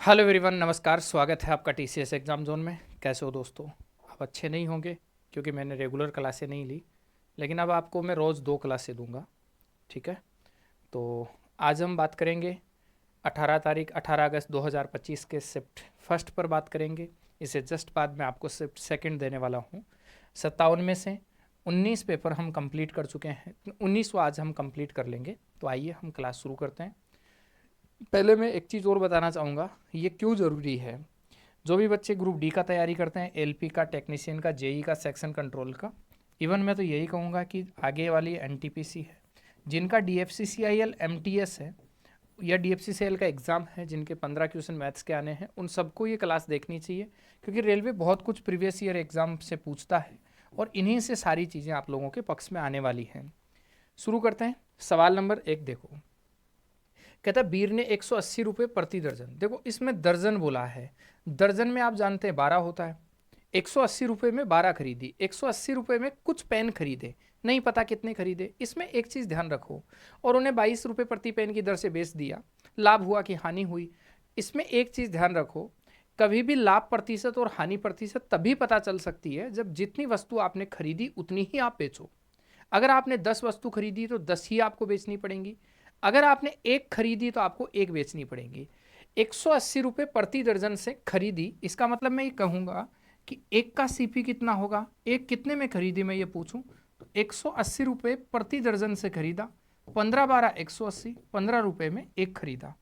Hello everyone, नमस्कार। स्वागत है आपका टीसीएस एग्ज़ाम जोन में। कैसे हो दोस्तों? आप अच्छे नहीं होंगे क्योंकि मैंने रेगुलर क्लासें नहीं ली, लेकिन अब आपको मैं रोज़ 2 क्लासें दूंगा। ठीक है? तो आज हम बात करेंगे 18 अगस्त 2025 के शिफ्ट फर्स्ट पर बात करेंगे। इससे जस्ट बाद में आपको शिफ्ट सेकंड देने वाला हूँ। 57 में से 19 पेपर हम कंप्लीट कर चुके हैं, 19वां आज हम कंप्लीट कर लेंगे। तो आइए हम क्लास शुरू करते हैं। पहले मैं एक चीज़ और बताना चाहूँगा, ये क्यों ज़रूरी है। जो भी बच्चे ग्रुप डी का तैयारी करते हैं, एलपी का, टेक्नीशियन का, जेई का, सेक्शन कंट्रोल का, इवन मैं तो यही कहूँगा कि आगे वाली एनटीपीसी है, जिनका डीएफसीसीआईएल एमटीएस है या डीएफसीसीआईएल का एग्ज़ाम है, जिनके 15 क्वेश्चन मैथ्स के आने हैं, उन सबको ये क्लास देखनी चाहिए, क्योंकि रेलवे बहुत कुछ प्रीवियस ईयर एग्ज़ाम से पूछता है और इन्हीं से सारी चीज़ें आप लोगों के पक्ष में आने वाली हैं। शुरू करते हैं। सवाल नंबर 1 देखो। कहता बीर ने 180 रुपये प्रति दर्जन। देखो, इसमें दर्जन बोला है, दर्जन में आप जानते हैं 12 होता है। 180 रुपये में 12 खरीदी, 180 रुपये में कुछ पेन खरीदे, नहीं पता कितने खरीदे। इसमें एक चीज़ ध्यान रखो, और उन्हें 22 रुपये प्रति पेन की दर से बेच दिया। लाभ हुआ कि हानि हुई? इसमें एक चीज़ ध्यान रखो, कभी भी लाभ प्रतिशत और हानि प्रतिशत तभी पता चल सकती है जब जितनी वस्तु आपने खरीदी उतनी ही आप बेचो। अगर आपने 10 वस्तु खरीदी तो 10 ही आपको बेचनी पड़ेंगी। अगर आपने एक खरीदी तो आपको एक बेचनी पड़ेगी। 180 रुपये प्रति दर्जन से खरीदी, इसका मतलब मैं ये कहूँगा कि एक का सीपी कितना होगा, एक कितने में खरीदी मैं ये पूछूं तो 180 रुपये प्रति दर्जन से खरीदा, 15 12 180, 15 रुपये में एक खरीदा।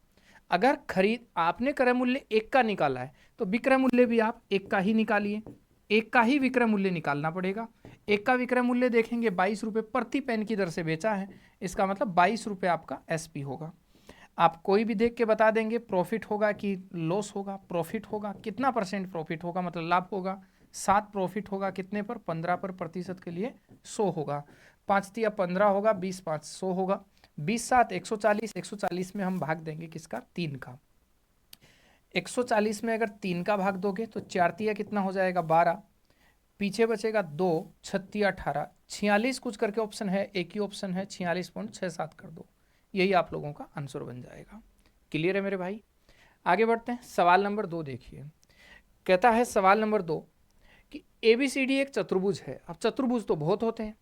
अगर खरीद आपने क्रय मूल्य एक का निकाला है तो विक्रय मूल्य भी आप एक का ही निकालिए, एक का ही विक्रय मूल्य निकालना पड़ेगा। एक का विक्रय मूल्य देखेंगे 22 रुपये प्रति पेन की दर से बेचा है, इसका मतलब 22 रुपये आपका एसपी होगा। आप कोई भी देख के बता देंगे प्रॉफिट होगा कि लॉस होगा। प्रॉफिट होगा, कितना परसेंट प्रॉफिट होगा, मतलब लाभ होगा 7। प्रॉफिट होगा कितने पर, 15 पर, प्रतिशत के लिए 100 होगा। 5 तिया 15 होगा, 20 5 100 होगा। 20 7 140, 140 में हम भाग देंगे किसका, 3 का। 140 में अगर 3 का भाग दोगे तो 4 तिया कितना हो जाएगा, 12। पीछे बचेगा 2, 36 18, 46 कुछ करके ऑप्शन है, एक ही ऑप्शन है, 46.67 कर दो। यही आप लोगों का आंसर बन जाएगा। क्लियर है मेरे भाई? आगे बढ़ते हैं। सवाल नंबर 2 देखिए। कहता है सवाल नंबर 2 कि एबीसीडी एक चतुर्भुज है। अब चतुर्भुज तो बहुत होते हैं,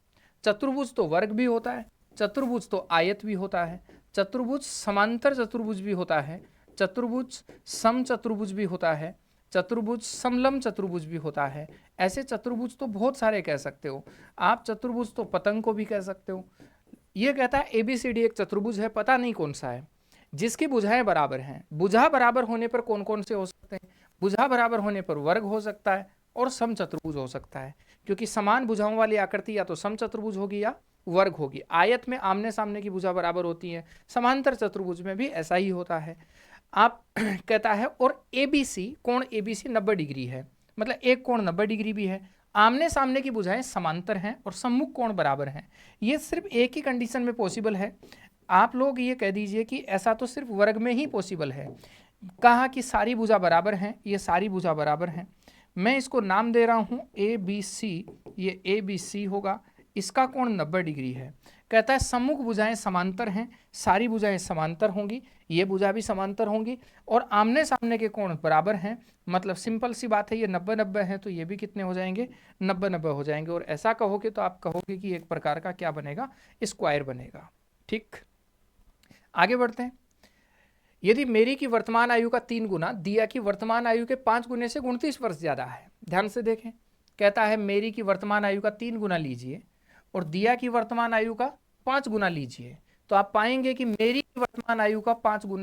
चतुर्भुज तो वर्ग भी होता है, चतुर्भुज तो आयत भी होता है, चतुर्भुज समांतर चतुर्भुज भी होता है, चतुर्भुज सम चतुर्भुज भी होता है, चतुर्भुज समलम चतुर्भुज भी होता है। ऐसे चतुर्भुज तो बहुत सारे कह सकते हो आप। चतुर्भुज तो पतंग को भी कह सकते हो। ये कहता है एबीसीडी एक चतुर्भुज है, पता नहीं कौन सा है, जिसकी भुजाएं बराबर हैं। भुजा बराबर होने पर कौन कौन से हो सकते हैं? भुजा बराबर होने पर वर्ग हो सकता है और सम चतुर्भुज हो सकता है, क्योंकि समान भुजाओं वाली आकृति या तो सम चतुर्भुज होगी या वर्ग होगी। आयत में आमने सामने की भुजा बराबर होती है, समांतर चतुर्भुज में भी ऐसा ही होता है। आप कहता है और एबीसी, कोण एबीसी 90 डिग्री है, मतलब एक कोण 90 डिग्री भी है। आमने सामने की भुजाएं समांतर हैं और सम्मुख कोण बराबर हैं। ये सिर्फ एक ही कंडीशन में पॉसिबल है। आप लोग ये कह दीजिए कि ऐसा तो सिर्फ वर्ग में ही पॉसिबल है। कहा कि सारी भुजा बराबर हैं, ये सारी भुजा बराबर हैं। मैं इसको नाम दे रहा हूँ ए बी सी। ये ए बी सी होगा, इसका कोण 90 डिग्री है। कहता है सम्मुख भुजाएं समांतर हैं, सारी भुजाएं समांतर होंगी, ये भुजा भी समांतर होंगी, और आमने सामने के कोण बराबर हैं। मतलब सिंपल सी बात है, ये 90 90 है तो ये भी कितने हो जाएंगे, 90 90 हो जाएंगे। और ऐसा कहोगे तो आप कहोगे कि एक प्रकार का क्या बनेगा, स्क्वायर बनेगा। ठीक, आगे बढ़ते हैं। यदि मेरी की वर्तमान आयु का 3 गुना दिया की वर्तमान आयु के 5 गुने से 29 वर्ष ज्यादा है। ध्यान से देखें, कहता है मेरी की वर्तमान आयु का 3 गुना लीजिए और दिया की वर्तमान आयु का 5 गुना लीजिए, तो आप पाएंगे कि मेरी की वर्तमान आयु का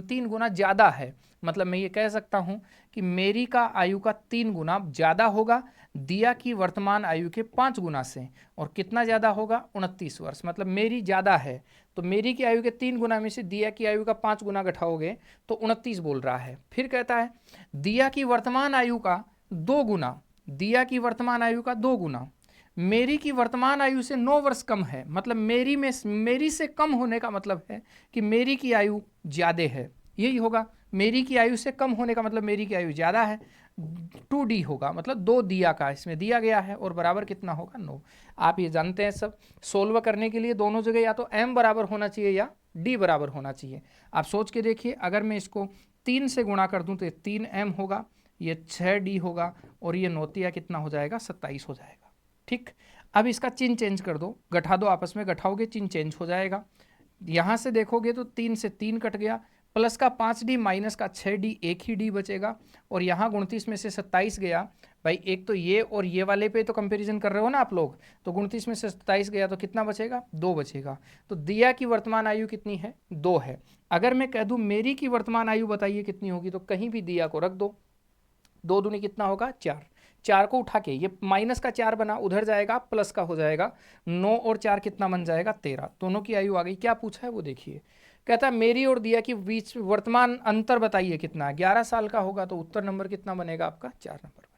3 गुना ज्यादा है। मतलब मैं ये कह सकता हूं कि मेरी का आयु का 3 गुना ज्यादा होगा दिया की वर्तमान आयु के 5 गुना से। और कितना ज्यादा होगा, 29 वर्ष। मतलब मेरी ज्यादा है तो मेरी की आयु के 3 गुना में से दिया की आयु का 5 गुना घटाओगे तो 29 बोल रहा है। फिर कहता है दिया की वर्तमान आयु का 2 गुना, दिया की वर्तमान आयु का 2 गुना मेरी की वर्तमान आयु से 9 वर्ष कम है। मतलब मेरी से कम होने का मतलब है कि मेरी की आयु ज्यादा है, यही होगा। मेरी की आयु से कम होने का मतलब मेरी की आयु ज्यादा है। 2D होगा, मतलब 2 दिया का इसमें दिया गया है, और बराबर कितना होगा, 9। आप ये जानते हैं सब। सोल्व करने के लिए दोनों जगह या तो m बराबर होना चाहिए या d बराबर होना चाहिए। आप सोच के देखिए, अगर मैं इसको 3 से गुणा कर दूं तो ये 3m होगा, ये 6d होगा, और ये 9 कितना हो जाएगा, 27 हो जाएगा। ठीक, अब इसका चिन्ह चेंज कर दो, घटा दो, आपस में घटाओगे चिन्ह चेंज हो जाएगा। यहाँ से देखोगे तो 3 से 3 कट गया, प्लस का 5d माइनस का 6d, एक ही d बचेगा, और यहाँ 29 में से 27 गया। भाई एक तो ये और ये वाले पे तो कंपैरिजन कर रहे हो ना आप लोग, तो 29 में से 27 गया तो कितना बचेगा, 2 बचेगा। तो दिया की वर्तमान आयु कितनी है, 2 है। अगर मैं कह दूं मेरी की वर्तमान आयु बताइए कितनी होगी, तो कहीं भी दिया को रख दो, 2 दूनी कितना होगा, 4। 4 को उठा के ये माइनस का 4 बना, उधर जाएगा प्लस का हो जाएगा, 9 और 4 कितना बन जाएगा, 13। दोनों की आयु आ गई। क्या पूछा है वो देखिए, कहता है मेरी और दिया के बीच वर्तमान अंतर बताइए कितना है। 11 साल का होगा तो उत्तर नंबर कितना बनेगा आपका, 4 नंबर बनेगा।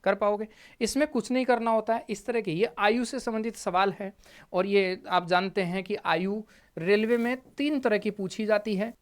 कर पाओगे, इसमें कुछ नहीं करना होता है। इस तरह के ये आयु से संबंधित सवाल है, और ये आप जानते हैं कि आयु रेलवे में 3 तरह की पूछी जाती है।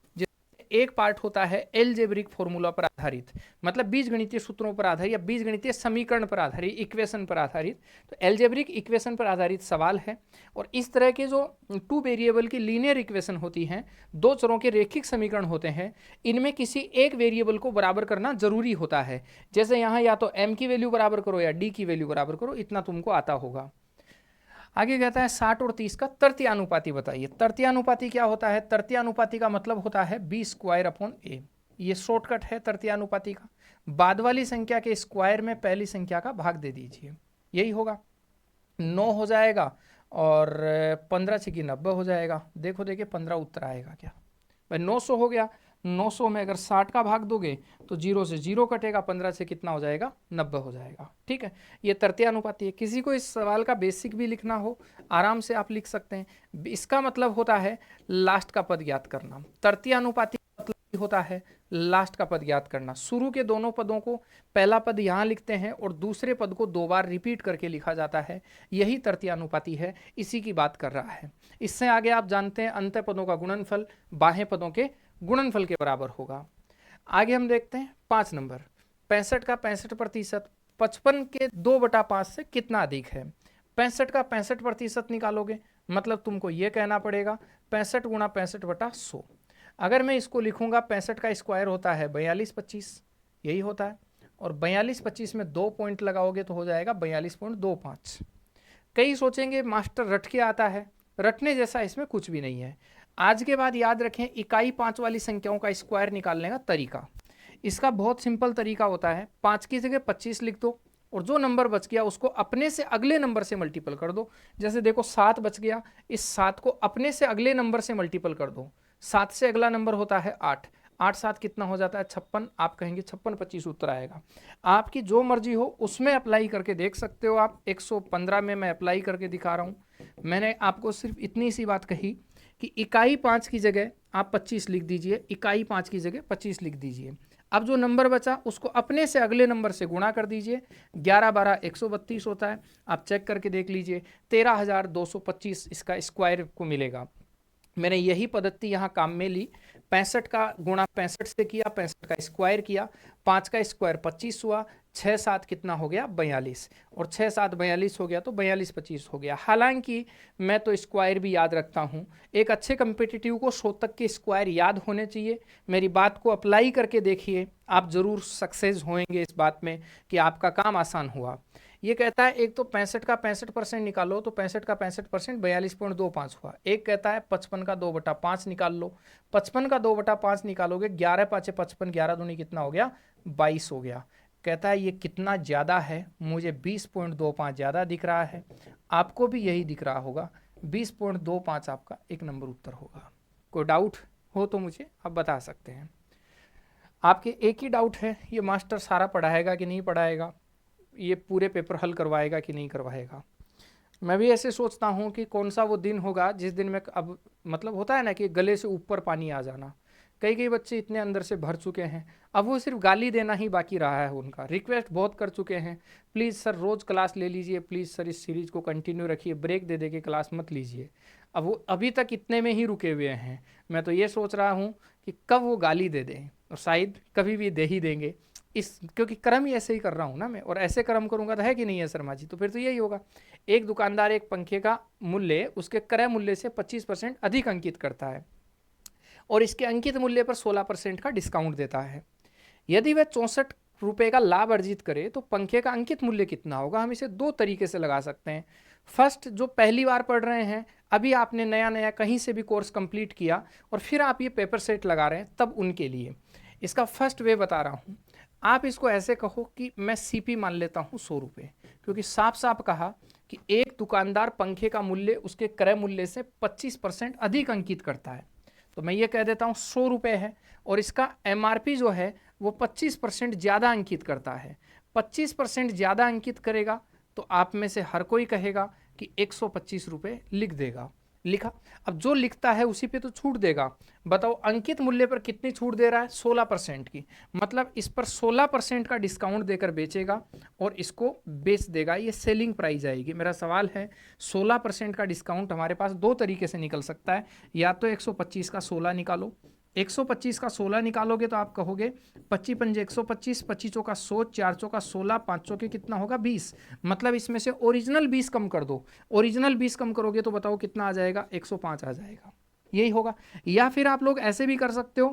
एक पार्ट होता है एलजेब्रिक फॉर्मूला पर आधारित, मतलब बीजगणितीय सूत्रों पर आधारित या बीजगणितीय समीकरण पर आधारित, इक्वेशन पर आधारित। तो एलजेब्रिक इक्वेशन पर आधारित सवाल है। और इस तरह के जो 2 वेरिएबल की लीनियर इक्वेशन होती हैं, 2 चरों के रैखिक समीकरण होते हैं, इनमें किसी एक वेरिएबल को बराबर करना जरूरी होता है। जैसे यहाँ या तो m की वैल्यू बराबर करो या d की वैल्यू बराबर करो, इतना तुमको आता होगा। आगे कहता है 60 और 30 का तृतीयानुपाती बताइए। तृतीयानुपाती क्या होता है, तृतीयानुपाती का मतलब होता है b²/a। ये शॉर्टकट है तृतीयानुपाती का। बाद वाली संख्या के स्क्वायर में पहली संख्या का भाग दे दीजिए, यही होगा। 9 हो जाएगा और 15 छकी 90 हो जाएगा। देखो देखिए 15 उत्तर आएगा क्या, भाई 900 हो गया। 900 में अगर 60 का भाग दोगे तो 0 से 0 कटेगा, 15 से कितना हो जाएगा, 90 हो जाएगा। ठीक है, ये तृतीयानुपाती है। किसी को इस सवाल का बेसिक भी लिखना हो आराम से आप लिख सकते हैं। इसका मतलब होता है लास्ट का पद ज्ञात करना। तृतीयानुपाती का मतलब होता है लास्ट का पद ज्ञात करना। शुरू के दोनों पदों को पहला पद यहाँ लिखते हैं और दूसरे पद को 2 बार रिपीट करके लिखा जाता है, यही तृतीयानुपाती है, इसी की बात कर रहा है। इससे आगे आप जानते हैं अंत पदों का गुणनफल बाह्य पदों के गुणनफल के बराबर होगा। आगे हम देखते हैं 5 नंबर, 65 का 65% 55 के 2/5 से कितना अधिक है। 65 का 65% निकालोगे, मतलब तुमको ये कहना पड़ेगा 65 × 65/100। अगर मैं इसको लिखूंगा, 65 का स्क्वायर होता है 4225, यही होता है, और 4225 में 2 पॉइंट लगाओगे तो हो जाएगा 42.25। कई सोचेंगे मास्टर रट के आता है, रटने जैसा इसमें कुछ भी नहीं है। आज के बाद याद रखें इकाई 5 वाली संख्याओं का स्क्वायर निकालने का तरीका। इसका बहुत सिंपल तरीका होता है, 5 की जगह 25 लिख दो और जो नंबर बच गया उसको अपने से अगले नंबर से मल्टीपल कर दो। जैसे देखो 7 बच गया, इस 7 को अपने से अगले नंबर से मल्टीपल कर दो। 7 से अगला नंबर होता है 8, 8 7 कितना हो जाता है 56। आप कहेंगे 56 25 उत्तर आएगा। आपकी जो मर्जी हो उसमें अप्लाई करके देख सकते हो आप। 115 में मैं अप्लाई करके दिखा रहा हूँ। मैंने आपको सिर्फ इतनी सी बात कही कि इकाई 5 की जगह आप 25 लिख दीजिए, इकाई 5 की जगह 25 लिख दीजिए। अब जो नंबर बचा उसको अपने से अगले नंबर से गुणा कर दीजिए। 11 12 132 होता है, आप चेक करके देख लीजिए। 13,225 इसका स्क्वायर को मिलेगा। मैंने यही पद्धति यहाँ काम में ली। 65 का गुणा 65 से किया, 65 का स्क्वायर किया, 5 का स्क्वायर 25 हुआ, 6 7 कितना हो गया 42, और 6 7 42 हो गया तो 42 25 हो गया। हालांकि मैं तो स्क्वायर भी याद रखता हूँ। एक अच्छे कंपिटिटिव को शोधक के स्क्वायर याद होने चाहिए। मेरी बात को अप्लाई करके देखिए, आप जरूर सक्सेस होंगे इस बात में कि आपका काम आसान हुआ। ये कहता है एक तो 65 का 65% निकालो, तो 65 का 65% 42.25 हुआ। एक कहता है 55 का 2/5 निकाल लो, 55 का 2/5 निकालोगे 11 5 55, 11 दूनी कितना हो गया 22 हो गया। कहता है ये कितना ज़्यादा है, मुझे 20.25 ज़्यादा दिख रहा है, आपको भी यही दिख रहा होगा। 20.25 आपका एक नंबर उत्तर होगा। कोई डाउट हो तो मुझे आप बता सकते हैं। आपके एक ही डाउट है, ये मास्टर सारा पढ़ाएगा कि नहीं पढ़ाएगा, ये पूरे पेपर हल करवाएगा कि नहीं करवाएगा। मैं भी ऐसे सोचता हूँ कि कौन सा वो दिन होगा जिस दिन में अब मतलब होता है ना कि गले से ऊपर पानी आ जाना। कई बच्चे इतने अंदर से भर चुके हैं, अब वो सिर्फ गाली देना ही बाकी रहा है उनका। रिक्वेस्ट बहुत कर चुके हैं, प्लीज़ सर रोज़ क्लास ले लीजिए, प्लीज़ सर इस सीरीज़ को कंटिन्यू रखिए, ब्रेक दे दे के क्लास मत लीजिए। अब वो अभी तक इतने में ही रुके हुए हैं। मैं तो ये सोच रहा हूँ कि कब वो गाली दे दें, और शायद कभी भी दे ही देंगे। क्योंकि कर्म ही ऐसे ही कर रहा हूँ ना मैं, और ऐसे कर्म करूँगा तो है कि नहीं है शर्मा जी, तो फिर तो यही होगा। एक दुकानदार एक पंखे का मूल्य उसके क्रय मूल्य से 25% अधिक अंकित करता है, और इसके अंकित मूल्य पर 16% का डिस्काउंट देता है। यदि वह 64 रुपये का लाभ अर्जित करे तो पंखे का अंकित मूल्य कितना होगा? हम इसे दो तरीके से लगा सकते हैं। फर्स्ट, जो पहली बार पढ़ रहे हैं, अभी आपने नया नया कहीं से भी कोर्स कंप्लीट किया और फिर आप ये पेपर सेट लगा रहे हैं, तब उनके लिए इसका फर्स्ट वे बता रहा हूँ। आप इसको ऐसे कहो कि मैं सीपी मान लेता हूँ 100 रुपये, क्योंकि साफ साफ कहा कि एक दुकानदार पंखे का मूल्य उसके क्रय मूल्य से 25% अधिक अंकित करता है, तो मैं ये कह देता हूँ 100 रुपये है, और इसका एमआरपी जो है वो 25% ज़्यादा अंकित करता है। 25% ज़्यादा अंकित करेगा तो आप में से हर कोई कहेगा कि 125 रुपये लिख देगा। लिखा। अब जो लिखता है उसी पे तो छूट देगा। बताओ अंकित मूल्य पर कितनी छूट दे रहा है? 16% की। मतलब इस पर 16% का डिस्काउंट देकर बेचेगा और इसको बेच देगा, ये सेलिंग प्राइस आएगी। मेरा सवाल है 16% का डिस्काउंट हमारे पास दो तरीके से निकल सकता है, या तो 125 का 16 निकालो, 125 का 16 निकालोगे तो आप कहोगे 25 पंजे 125, 25 चौका 100, 4 चौका 16, 5 चौके कितना होगा 20। मतलब इसमें से ओरिजिनल 20 कम कर दो। ओरिजिनल 20 कम करोगे तो बताओ कितना आ जाएगा? 105 आ जाएगा। यही होगा। या फिर आप लोग ऐसे भी कर सकते हो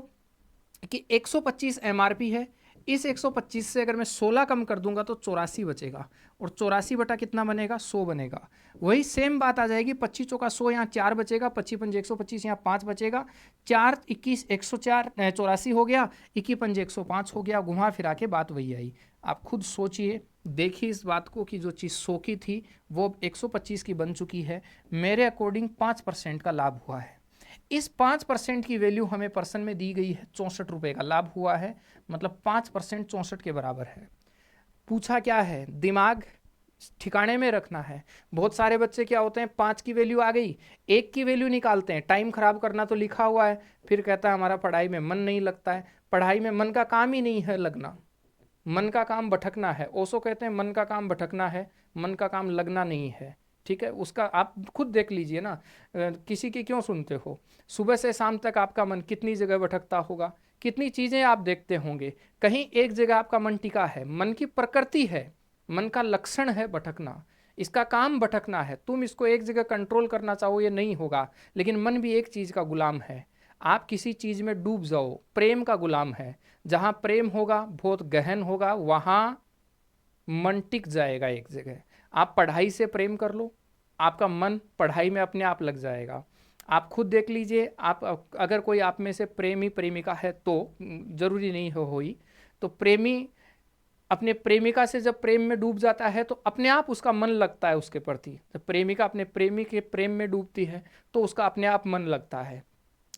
कि 125 एमआरपी है, इस 125 से अगर मैं 16 कम कर दूंगा तो 84 बचेगा, और 84 बटा कितना बनेगा? 100 बनेगा। वही सेम बात आ जाएगी, 25 चौका 100, यहाँ 4 बचेगा, 25 पंजे 125, यहाँ 5 बचेगा, 4 21 104, 84 हो गया, 21 पंजे 105 हो गया। घुमा फिरा के बात वही आई। आप खुद सोचिए, देखिए इस बात को कि जो चीज़ सो की थी वो 125 की बन चुकी है। मेरे अकॉर्डिंग 5% का लाभ हुआ है। इस 5% की वैल्यू हमें पर्सन में दी गई है, 64 रुपये का लाभ हुआ है, मतलब 5% 64 के बराबर है। पूछा क्या है? दिमाग ठिकाने में रखना है। बहुत सारे बच्चे क्या होते हैं, 5 की वैल्यू आ गई, 1 की वैल्यू निकालते हैं, टाइम खराब करना तो लिखा हुआ है, फिर कहता है हमारा पढ़ाई में मन नहीं लगता है। पढ़ाई में मन का काम ही नहीं है लगना, मन का काम भटकना है। ओशो कहते हैं मन का काम भटकना है, मन का काम लगना नहीं है। ठीक है, उसका आप खुद देख लीजिए ना, किसी की क्यों सुनते हो? सुबह से शाम तक आपका मन कितनी जगह भटकता होगा, कितनी चीज़ें आप देखते होंगे, कहीं एक जगह आपका मन टिका है। मन की प्रकृति है, मन का लक्षण है भटकना, इसका काम भटकना है। तुम इसको एक जगह कंट्रोल करना चाहो ये नहीं होगा। लेकिन मन भी एक चीज़ का गुलाम है। आप किसी चीज़ में डूब जाओ, प्रेम का गुलाम है। जहाँ प्रेम होगा, बहुत गहन होगा, वहाँ मन टिक जाएगा एक जगह। आप पढ़ाई से प्रेम कर लो, आपका मन पढ़ाई में अपने आप लग जाएगा। आप खुद देख लीजिए, आप अगर कोई आप में से प्रेमी प्रेमिका है, तो जरूरी नहीं हो ही, तो प्रेमी अपने प्रेमिका से जब प्रेम में डूब जाता है तो अपने आप उसका मन लगता है उसके प्रति। जब प्रेमिका अपने प्रेमी के प्रेम में डूबती है तो उसका अपने आप मन लगता है।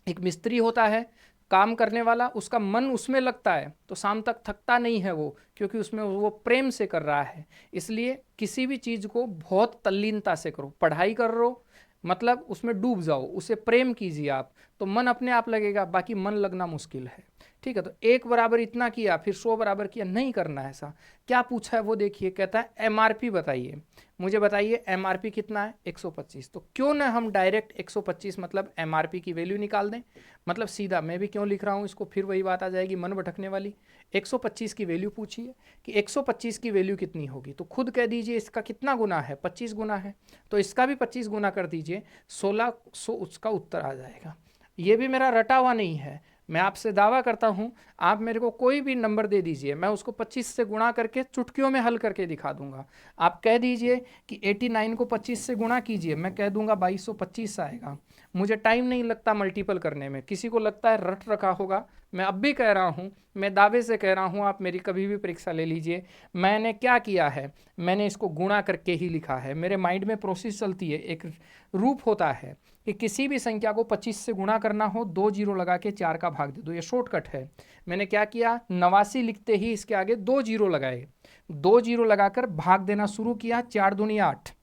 एक मिस्त्री होता है काम करने वाला, उसका मन उसमें लगता है तो शाम तक थकता नहीं है वो, क्योंकि उसमें वो प्रेम से कर रहा है। इसलिए किसी भी चीज़ को बहुत तल्लीनता से करो। पढ़ाई कर रहे हो मतलब उसमें डूब जाओ, उसे प्रेम कीजिए आप, तो मन अपने आप लगेगा। बाकी मन लगना मुश्किल है। ठीक है, तो 1 बराबर इतना किया, फिर 100 बराबर किया, नहीं करना है ऐसा। क्या पूछा है वो देखिए, कहता है एमआरपी बताइए, मुझे बताइए एमआरपी कितना है? 125। तो क्यों ना हम डायरेक्ट 125 मतलब एमआरपी की वैल्यू निकाल दें। मतलब सीधा, मैं भी क्यों लिख रहा हूँ इसको, फिर वही बात आ जाएगी मन भटकने वाली। 125 की वैल्यू पूछिए कि 125 की वैल्यू कितनी होगी, तो खुद कह दीजिए इसका कितना गुना है? 25 गुना है, तो इसका भी 25 गुना कर दीजिए, 1600 उसका उत्तर आ जाएगा। ये भी मेरा रटा हुआ नहीं है, मैं आपसे दावा करता हूं, आप मेरे को कोई भी नंबर दे दीजिए, मैं उसको 25 से गुणा करके चुटकियों में हल करके दिखा दूंगा। आप कह दीजिए कि 89 को 25 से गुणा कीजिए, मैं कह दूंगा 2225 आएगा। मुझे टाइम नहीं लगता मल्टीपल करने में, किसी को लगता है रट रखा होगा। मैं अब भी कह रहा हूँ, मैं दावे से कह रहा हूँ, आप मेरी कभी भी परीक्षा ले लीजिए, मैंने क्या किया है, मैंने इसको गुणा करके ही लिखा है। मेरे माइंड में प्रोसेस चलती है, एक रूप होता है कि किसी भी संख्या को 25 से गुणा करना हो, 2 जीरो लगा के 4 का भाग दे दो, ये शॉर्टकट है। मैंने क्या किया, 89 लिखते ही इसके आगे 2 जीरो लगाए, 2 जीरो लगाकर भाग देना शुरू किया। 4 दूनी 8,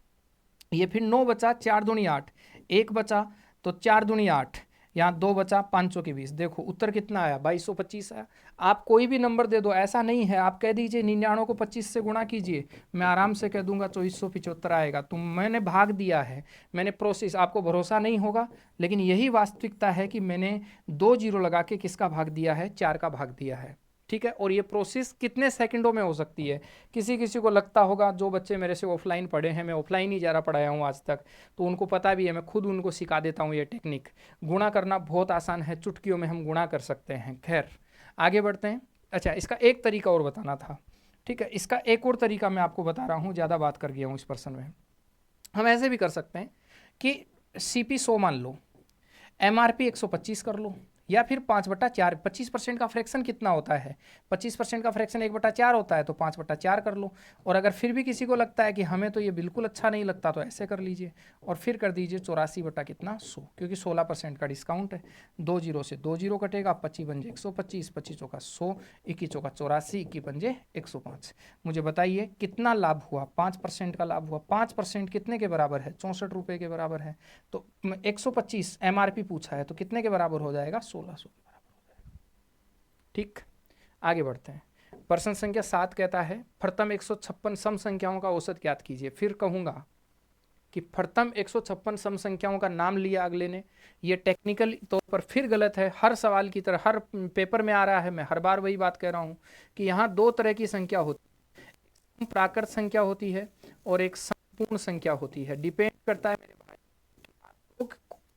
ये फिर 9 बचा, 4 दूनी 8, 1 बचा, तो 4 दूनी 8, यहाँ 2 बचा, 5 के 20। देखो उत्तर कितना आया, 2225 आया। आप कोई भी नंबर दे दो, ऐसा नहीं है आप कह दीजिए 99 को 25 से गुणा कीजिए, मैं आराम से कह दूंगा 2475 आएगा। तो मैंने भाग दिया है, मैंने प्रोसेस, आपको भरोसा नहीं होगा लेकिन यही वास्तविकता है कि मैंने 2 जीरो लगा के किसका भाग दिया है, 4 का भाग दिया है। ठीक है। और ये प्रोसेस कितने सेकंडों में हो सकती है? किसी किसी को लगता होगा, जो बच्चे मेरे से ऑफलाइन पढ़े हैं, मैं ऑफलाइन ही ज़्यादा पढ़ाया हूँ आज तक, तो उनको पता भी है, मैं खुद उनको सिखा देता हूँ ये टेक्निक। गुणा करना बहुत आसान है, चुटकियों में हम गुणा कर सकते हैं। खैर आगे बढ़ते हैं। अच्छा, इसका एक तरीका और बताना था, ठीक है। इसका एक और तरीका मैं आपको बता रहा हूँ, ज़्यादा बात कर गया हूँ इस पर्सन में। हम ऐसे भी कर सकते हैं कि CP 100 मान लो, MRP 125 कर लो, या फिर 5/4, 25% का फ्रैक्शन कितना होता है? 25% का फ्रैक्शन 1/4 होता है, तो 5/4 कर लो। और अगर फिर भी किसी को लगता है कि हमें तो ये बिल्कुल अच्छा नहीं लगता, तो ऐसे कर लीजिए और फिर कर दीजिए 84 बटा कितना 100, क्योंकि 16% का डिस्काउंट है। 2 जीरो से 2 जीरो कटेगा, 25 बन जाए 125, 25 चौका 100, 21 चौका 84, 21 बन जाए 105। मुझे बताइए कितना लाभ हुआ? 5% का लाभ हुआ। 5% कितने के बराबर है? 64 रुपये के बराबर है। तो 125 MRP पूछा है, तो कितने के बराबर हो जाएगा? 1600 के बराबर हो जाएगा। ठीक, आगे बढ़ते हैं। प्रश्न संख्या 7 कहता है प्रथम 156 सम संख्याओं का औसत ज्ञात कीजिए। फिर कहूंगा कि प्रथम 156 सम संख्याओं का नाम लिया अगले ने, ये टेक्निकल तौर पर फिर गलत है। हर सवाल की तरह हर पेपर में आ रहा है, मैं हर बार वही बात कह रहा हूं कि यहाँ दो तरह की संख्या होती है, प्राकृत संख्या होती है और एक संपूर्ण संख्या होती है। डिपेंड करता है मेरे भाई तो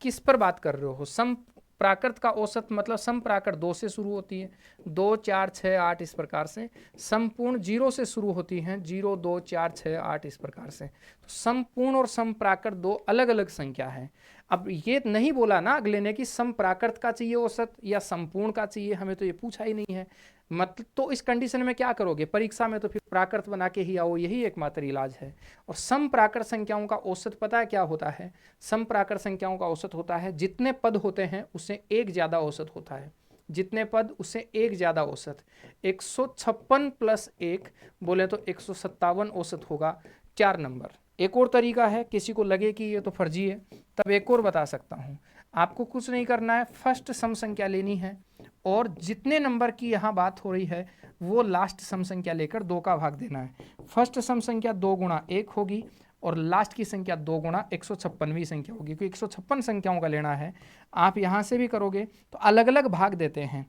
किस पर बात कर रहे हो। सम प्राकृत का औसत मतलब सम प्राकृत 2 से शुरू होती है, 2 4 6 8 इस प्रकार से। संपूर्ण 0 से शुरू होती हैं, 0 2 4 6 8 इस प्रकार से। तो संपूर्ण और सम प्राकृत दो अलग अलग संख्या है। अब ये नहीं बोला ना अगले ने कि सम प्राकृत का चाहिए औसत या संपूर्ण का चाहिए, हमें तो ये पूछा ही नहीं है। मतलब तो इस कंडीशन में क्या करोगे परीक्षा में? तो फिर प्राकृत बना के ही आओ, यही एकमात्र इलाज है। और सम प्राकृत संख्याओं का औसत पता है क्या होता है? सम प्राकृत संख्याओं का औसत होता है जितने पद होते हैं उससे एक ज्यादा औसत होता है। जितने पद उससे एक ज्यादा औसत। 156 प्लस 1 बोले तो 157 औसत होगा, 4 नंबर। एक और तरीका है, किसी को लगे कि ये तो फर्जी है, तब एक और बता सकता हूं। आपको कुछ नहीं करना है, फर्स्ट सम संख्या लेनी है और जितने नंबर की यहाँ बात हो रही है वो लास्ट सम संख्या लेकर 2 का भाग देना है। फर्स्ट सम संख्या 2 गुणा 1 होगी और लास्ट की संख्या 2 गुणा 156वीं संख्या होगी, क्योंकि 156 संख्याओं का लेना है। आप यहाँ से भी करोगे तो अलग अलग भाग देते हैं,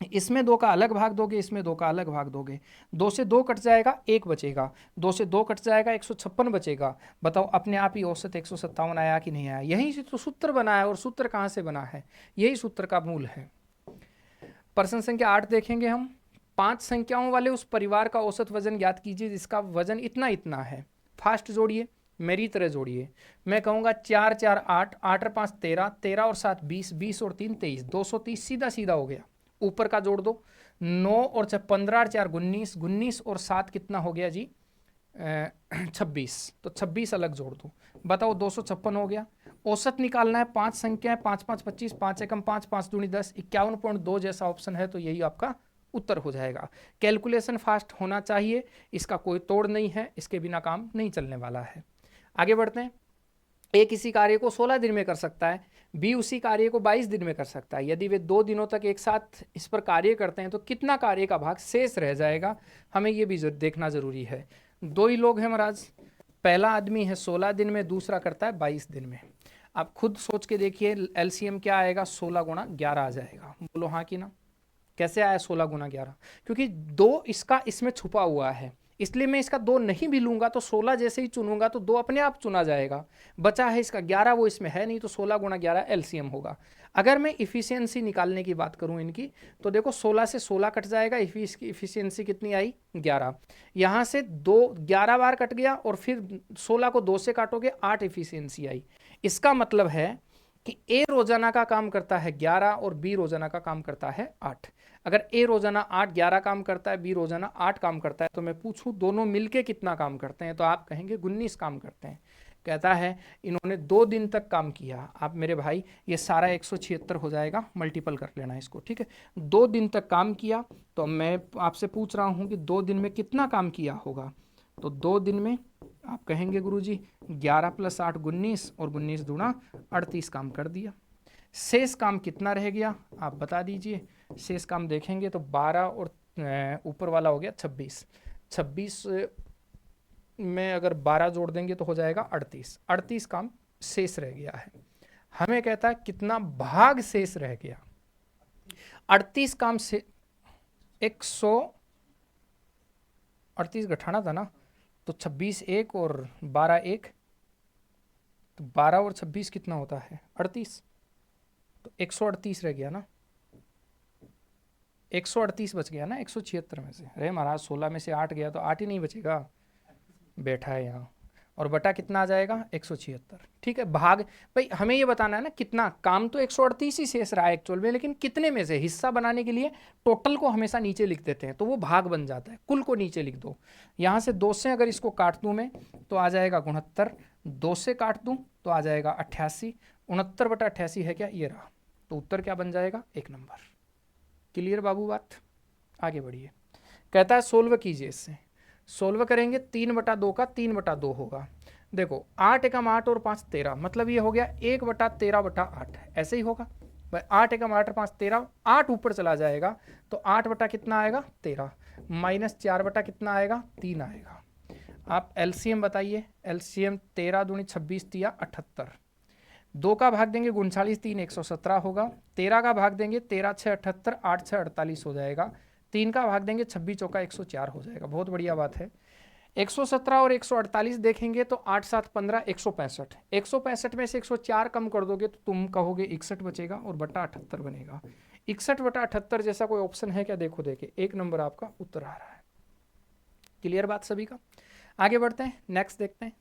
इसमें 2 का अलग भाग दोगे, इसमें 2 का अलग भाग दोगे। 2 से 2 कट जाएगा, 1 बचेगा। 2 से 2 कट जाएगा, 156 बचेगा। बताओ अपने आप ही औसत 157 आया कि नहीं आया? यही से तो सूत्र बना है। और सूत्र कहाँ से बना है? यही सूत्र का मूल है। प्रश्न संख्या 8 देखेंगे हम। 5 संख्याओं वाले उस परिवार का औसत वजन ज्ञात कीजिए जिसका वजन इतना इतना है। फास्ट जोड़िए, मेरी तरह जोड़िए। मैं कहूँगा 4 4 8, 8 और 5 13, 13 और 7 20, 20 और 3 23, 230 सीधा सीधा हो गया। ऊपर का जोड़ दो, 9 और 15 और 4 19, 19 और 7 कितना हो गया जी? 26। तो 26 अलग जोड़ दो, बताओ 256 हो गया। औसत निकालना है, 5 संख्या है, 5 5 25, 5 एकम 5, 5 दूनी 10, 51.2 जैसा ऑप्शन है, तो यही आपका उत्तर हो जाएगा। कैलकुलेशन फास्ट होना चाहिए, इसका कोई तोड़ नहीं है, इसके बिना काम नहीं चलने वाला है। आगे बढ़ते हैं। ए किसी कार्य को 16 दिन में कर सकता है, बी उसी कार्य को 22 दिन में कर सकता है। यदि वे 2 दिनों तक एक साथ इस पर कार्य करते हैं तो कितना कार्य का भाग शेष रह जाएगा? हमें ये भी देखना जरूरी है। 2 ही लोग हैं महाराज, पहला आदमी है 16 दिन में, दूसरा करता है 22 दिन में। आप खुद सोच के देखिए एलसीएम क्या आएगा? 16 गुणा 11 आ जाएगा। बोलो हाँ कि ना? कैसे आया 16 गुना 11? क्योंकि 2 इसका इसमें छुपा हुआ है, इसलिए मैं इसका 2 नहीं भी लूंगा तो 16 जैसे ही चुनूंगा तो 2 अपने आप चुना जाएगा। बचा है इसका 11, वो इसमें है नहीं, तो 16 गुणा 11 एलसीएम होगा। अगर मैं इफिशियंसी निकालने की बात करूं इनकी, तो देखो 16 से 16 कट जाएगा, इसकी इफिशियंसी कितनी आई? 11। यहाँ से 2 11 बार कट गया और फिर 16 को 2 से काटोगे, 8 इफिशियंसी आई। इसका मतलब है कि ए रोजाना का काम करता है 11 और बी रोजाना का काम करता है 8। अगर ए रोजाना 8 11 काम करता है, बी रोजाना 8 काम करता है, तो मैं पूछूं दोनों मिलके कितना काम करते हैं, तो आप कहेंगे 19 काम करते हैं। कहता है इन्होंने 2 दिन तक काम किया। आप मेरे भाई ये सारा 176 हो जाएगा, मल्टीपल कर लेना इसको, ठीक है। 2 दिन तक काम किया, तो मैं आपसे पूछ रहा हूं कि 2 दिन में कितना काम किया होगा? तो 2 दिन में आप कहेंगे गुरुजी 11 + 8 19 और 19 दूना 38 काम कर दिया। शेष काम कितना रह गया आप बता दीजिए। शेष काम देखेंगे तो 12 और ऊपर वाला हो गया 26। 26 में अगर 12 जोड़ देंगे तो हो जाएगा 38। 38 काम शेष रह गया है। हमें कहता है कितना भाग शेष रह गया? 38 काम से 138 घटाना था ना, तो 26 एक और 12 एक, तो 12 और 26 कितना होता है 38, तो 138 रह गया ना, 138 बच गया ना 176 में से। अरे महाराज 16 में से 8 गया तो 8 ही नहीं बचेगा, बैठा है यहाँ। और बटा कितना आ जाएगा 176। ठीक है, भाग भाई हमें ये बताना है ना कितना, काम तो 138 ही शेष रहा है एक्चुअल में, लेकिन कितने में से। हिस्सा बनाने के लिए टोटल को हमेशा नीचे लिख देते हैं तो वो भाग बन जाता है, कुल को नीचे लिख दो। यहाँ से 2 से अगर इसको काट दूँ मैं तो आ जाएगा 69, 2 से काट दूँ तो आ जाएगा 88, 69/88 है क्या, ये रहा। तो उत्तर क्या बन जाएगा, 1 नंबर। क्लियर बाबू बात, आगे बढ़िए। कहता है सोल्व कीजिए, इससे सोल्व करेंगे 3/2 का 3/2 होगा। देखो 8 एकम 8 और 5 13, मतलब ये हो गया 1/13/8, ऐसे ही होगा भाई। 8 एकम 8 और 5 13, 8 ऊपर चला जाएगा तो 8 बटा कितना आएगा 13, माइनस 4 बटा कितना आएगा 3 आएगा। आप एलसीएम बताइए, एलसीएम 13 दूनी 26 तिया 78, 2 का भाग देंगे 39, 3 117 होगा, 13 का भाग देंगे 13 6 78, 8 6 48 हो जाएगा, 3 का भाग देंगे 26 चौका 104 हो जाएगा। बहुत बढ़िया बात है। 117 और 148 देखेंगे तो 8 7 15 165, 165 में से 104 कम कर दोगे तो तुम कहोगे 61 बचेगा और बटा 78 बनेगा। 61/78 जैसा कोई ऑप्शन है क्या, देखो देखे, 1 नंबर आपका उत्तर आ रहा है। क्लियर बात सभी का, आगे बढ़ते हैं, नेक्स्ट देखते हैं।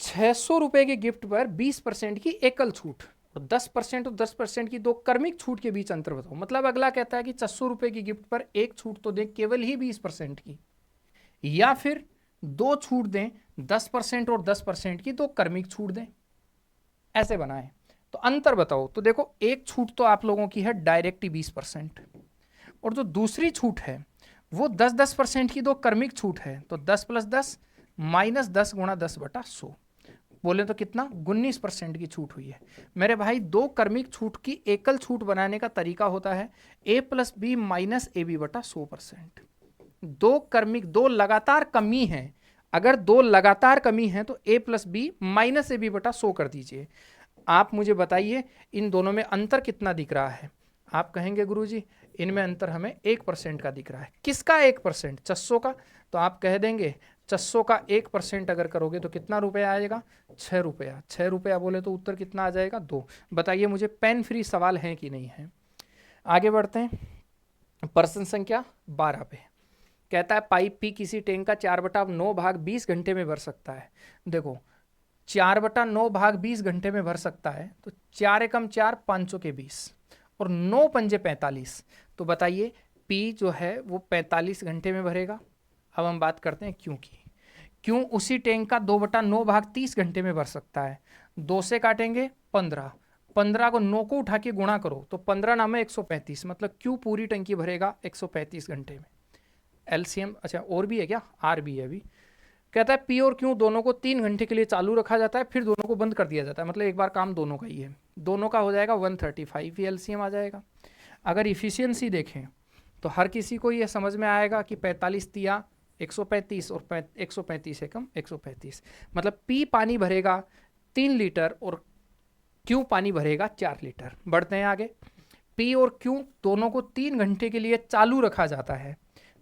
600 रुपए के गिफ्ट पर 20% की एकल छूट और 10% और 10% की 2 क्रमिक छूट के बीच अंतर बताओ। मतलब अगला कहता है कि 600 रुपए की गिफ्ट पर एक छूट तो दें केवल ही 20% की, या फिर 2 छूट दें 10% और 10% की 2 क्रमिक छूट दें, ऐसे बनाएं। तो अंतर बताओ। तो देखो एक छूट तो आप लोगों की है डायरेक्ट 20%, और जो दूसरी छूट है वो 10-10% की 2 क्रमिक छूट है। तो 10 + 10 माइनस 10 गुणा 10/100, बोले तो कितना 19% की छूट हुई है। मेरे भाई 2 क्रमिक छूट की एकल छूट बनाने का तरीका होता है a + b माइनस AB/100%। 2 क्रमिक, 2 लगातार कमी है, अगर 2 लगातार कमी है तो a + b माइनस AB/100 कर दीजिए। आप मुझे बताइए इन दोनों में अंतर कितना दिख रहा है। आप कहेंगे गुरुजी इनमें अंतर हमें 1% का दिख रहा है। किसका 1%, 600 का। तो आप कह देंगे 600 का 1% अगर करोगे तो कितना रुपया आएगा, 6 रुपया। 6 रुपया बोले तो उत्तर कितना आ जाएगा, 2। बताइए मुझे पेन फ्री सवाल है कि नहीं है। आगे बढ़ते हैं प्रश्न संख्या 12 पे। कहता है पाइप पी किसी टैंक का 4/9 भाग 20 घंटे में भर सकता है। देखो 4/9 भाग 20 घंटे में भर सकता है, तो 4 एकम 4 500 के 20 और 9 पंजे 45। तो बताइए पी जो है वो 45 घंटे में भरेगा। अब हम बात करते हैं क्यों की। क्यों उसी टैंक का 2/9 भाग 30 घंटे में भर सकता है। 2 से काटेंगे 15, 15 को 9 को उठा के गुणा करो तो 15 नाम 135, मतलब क्यों पूरी टंकी भरेगा 135 घंटे में। एलसीएम, अच्छा और भी है क्या, आर भी है अभी। कहता है पी और क्यू दोनों को 3 घंटे के लिए चालू रखा जाता है, फिर दोनों को बंद कर दिया जाता है, मतलब एक बार काम दोनों का ही है। दोनों का हो जाएगा 135 ही एलसीएम आ जाएगा। अगर इफिशियंसी देखें तो हर किसी को ये समझ में आएगा कि 45 तिया 135 और 135 एकम 135, मतलब पी पानी भरेगा 3 लीटर और क्यू पानी भरेगा 4 लीटर। बढ़ते हैं आगे। पी और क्यू दोनों को 3 घंटे के लिए चालू रखा जाता है,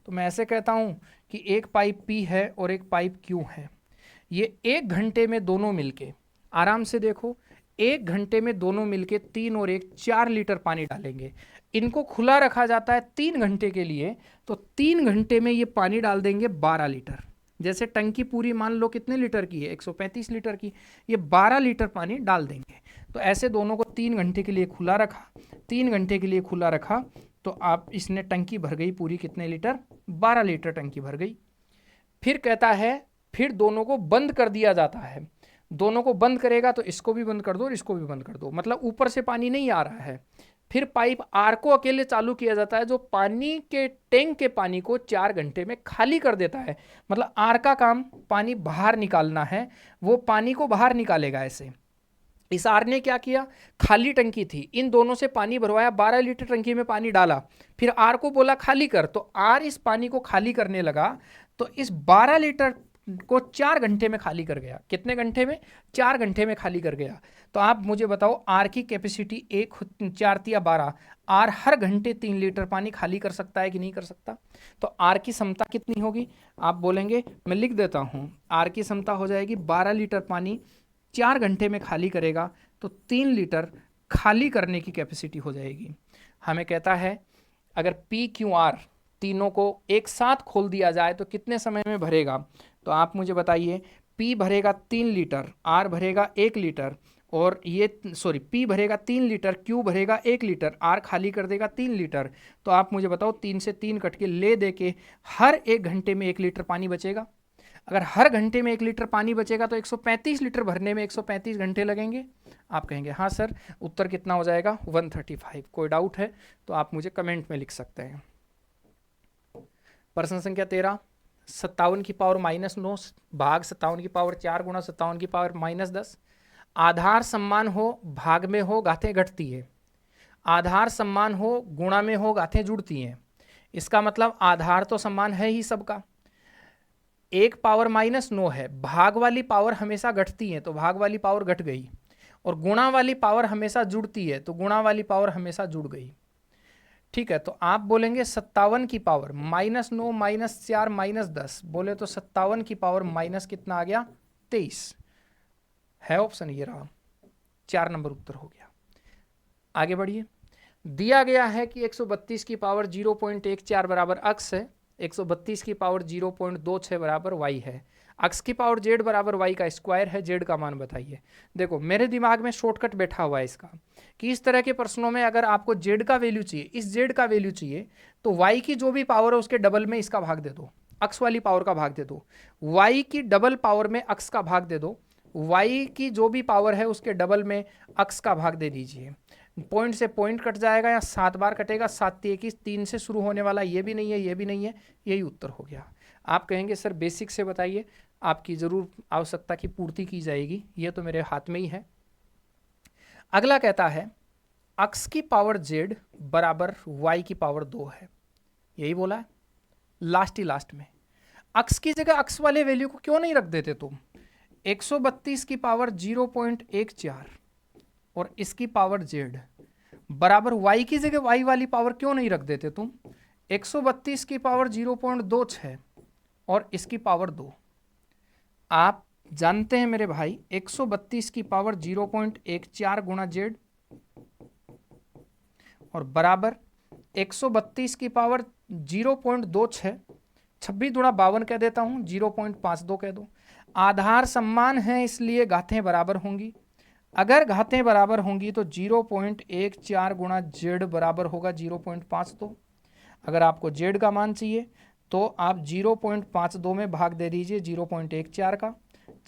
तो मैं ऐसे कहता हूँ कि एक पाइप पी है और एक पाइप क्यू है। ये 1 घंटे में दोनों मिलके, आराम से देखो, 1 घंटे में दोनों मिलके 3 और 1 4 लीटर पानी डालेंगे। इनको खुला रखा जाता है 3 घंटे के लिए, तो 3 घंटे में ये पानी डाल देंगे 12 लीटर। जैसे टंकी पूरी मान लो कितने लीटर की है, 135 लीटर की, ये 12 लीटर पानी डाल देंगे। तो ऐसे दोनों को 3 घंटे के लिए खुला रखा, 3 घंटे के लिए खुला रखा, तो आप इसने टंकी भर गई पूरी कितने लीटर, 12 लीटर टंकी भर गई। फिर कहता है फिर दोनों को बंद कर दिया जाता है। दोनों को बंद करेगा तो इसको भी बंद कर दो और इसको भी बंद कर दो, मतलब ऊपर से पानी नहीं आ रहा है। फिर पाइप आर को अकेले चालू किया जाता है, जो पानी के टैंक के पानी को 4 घंटे में खाली कर देता है। मतलब आर का काम पानी बाहर निकालना है, वो पानी को बाहर निकालेगा। ऐसे इस आर ने क्या किया, खाली टंकी थी, इन दोनों से पानी भरवाया, 12 लीटर टंकी में पानी डाला, फिर आर को बोला खाली कर, तो आर इस पानी को खाली करने लगा, तो इस 12 लीटर को 4 घंटे में खाली कर गया। कितने घंटे में, 4 घंटे में खाली कर गया। तो आप मुझे बताओ आर की कैपेसिटी 1 4 तिया 12, आर हर घंटे 3 लीटर पानी खाली कर सकता है कि नहीं कर सकता? तो आर की क्षमता कितनी होगी? आप बोलेंगे, मैं लिख देता हूँ, आर की क्षमता हो जाएगी 12 लीटर पानी 4 घंटे में खाली करेगा, तो 3 लीटर खाली करने की कैपेसिटी हो जाएगी। हमें कहता है अगर पी क्यू आर तीनों को एक साथ खोल दिया जाए तो कितने समय में भरेगा? तो आप मुझे बताइए, पी भरेगा 3 लीटर, आर भरेगा 1 लीटर, और ये पी भरेगा 3 लीटर, क्यू भरेगा 1 लीटर, आर खाली कर देगा 3 लीटर। तो आप मुझे बताओ 3 से 3 कट के ले दे के हर 1 घंटे में 1 लीटर पानी बचेगा। अगर हर घंटे में 1 लीटर पानी बचेगा तो 135 लीटर भरने में 135 घंटे लगेंगे। आप कहेंगे हाँ सर, उत्तर कितना हो जाएगा? 135। कोई डाउट है तो आप मुझे कमेंट में लिख सकते हैं। प्रश्न संख्या 13, 57 की पावर -9 भाग 57 की पावर 4 गुणा 57 की पावर -10। आधार समान हो, भाग में हो, गांठें घटती है। आधार समान हो, गुणा में हो, गांठें जुड़ती हैं। इसका मतलब आधार तो समान है ही सबका, एक पावर -9 है, भाग वाली पावर हमेशा घटती है तो भाग वाली पावर घट गई, और गुणा वाली पावर हमेशा जुड़ती है तो गुणा वाली पावर हमेशा जुड़ गई। ठीक है, तो आप बोलेंगे 57 की पावर -9 -4 -10, बोले तो 57 की पावर माइनस कितना आ गया? 23 है। ऑप्शन ये रहा, 4 नंबर उत्तर हो गया। आगे बढ़िए। दिया गया है कि 132 की पावर 0.14 बराबर अक्स है, 132 की पावर 0.26 बराबर वाई है। अक्स की पावर जेड बराबर वाई का स्क्वायर है, जेड का मान बताइए। देखो मेरे दिमाग में शॉर्टकट बैठा हुआ है इसका, कि इस तरह के प्रश्नों में अगर आपको जेड का वैल्यू चाहिए, इस जेड का वैल्यू चाहिए, तो वाई की जो भी पावर है उसके डबल में इसका भाग दे दो, अक्स वाली पावर का भाग दे दो। वाई की डबल पावर में अक्स का भाग दे दो, वाई की जो भी पावर है उसके डबल में अक्स का भाग दे दीजिए। पॉइंट से पॉइंट कट जाएगा या 7 बार कटेगा, 7 21, 3 से शुरू होने वाला ये भी नहीं है, ये भी नहीं है, यही उत्तर हो गया। आप कहेंगे सर बेसिक से बताइए, आपकी ज़रूर आवश्यकता की पूर्ति की जाएगी, ये तो मेरे हाथ में ही है। अगला कहता है अक्स की पावर जेड बराबर वाई की पावर 2 है, यही बोला है लास्ट ही लास्ट में। अक्स की जगह अक्स वाले वैल्यू को क्यों नहीं रख देते तुम? 132 की पावर 0.14 और इसकी पावर जेड बराबर वाई की जगह वाई वाली पावर क्यों नहीं रख देते तुम? 132 की पावर 0.26 और इसकी पावर 2। आप जानते हैं मेरे भाई 132 की पावर 0.14 गुणा जेड और बराबर 132 की पावर 0.26, 26 गुणा 52 कह देता हूं, 0.52 कह दो। आधार समान है इसलिए घातें बराबर होंगी। अगर घातें बराबर होंगी तो 0.14 गुणा जेड बराबर होगा 0.52। अगर आपको जेड का मान चाहिए तो आप 0.52 में भाग दे दीजिए 0.14 का।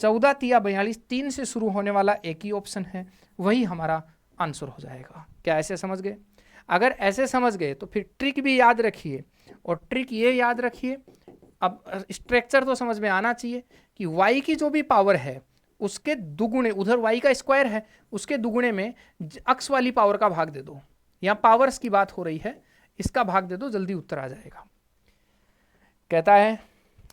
14 तिया 42, 3 से शुरू होने वाला एक ही ऑप्शन है, वही हमारा आंसर हो जाएगा। क्या ऐसे समझ गए? अगर ऐसे समझ गए तो फिर ट्रिक भी याद रखिए, और ट्रिक ये याद रखिए, अब स्ट्रक्चर तो समझ में आना चाहिए कि y की जो भी पावर है उसके दुगुने, उधर y का स्क्वायर है उसके दुगुने में अक्स वाली पावर का भाग दे दो। यहाँ पावर्स की बात हो रही है, इसका भाग दे दो, जल्दी उत्तर आ जाएगा। कहता है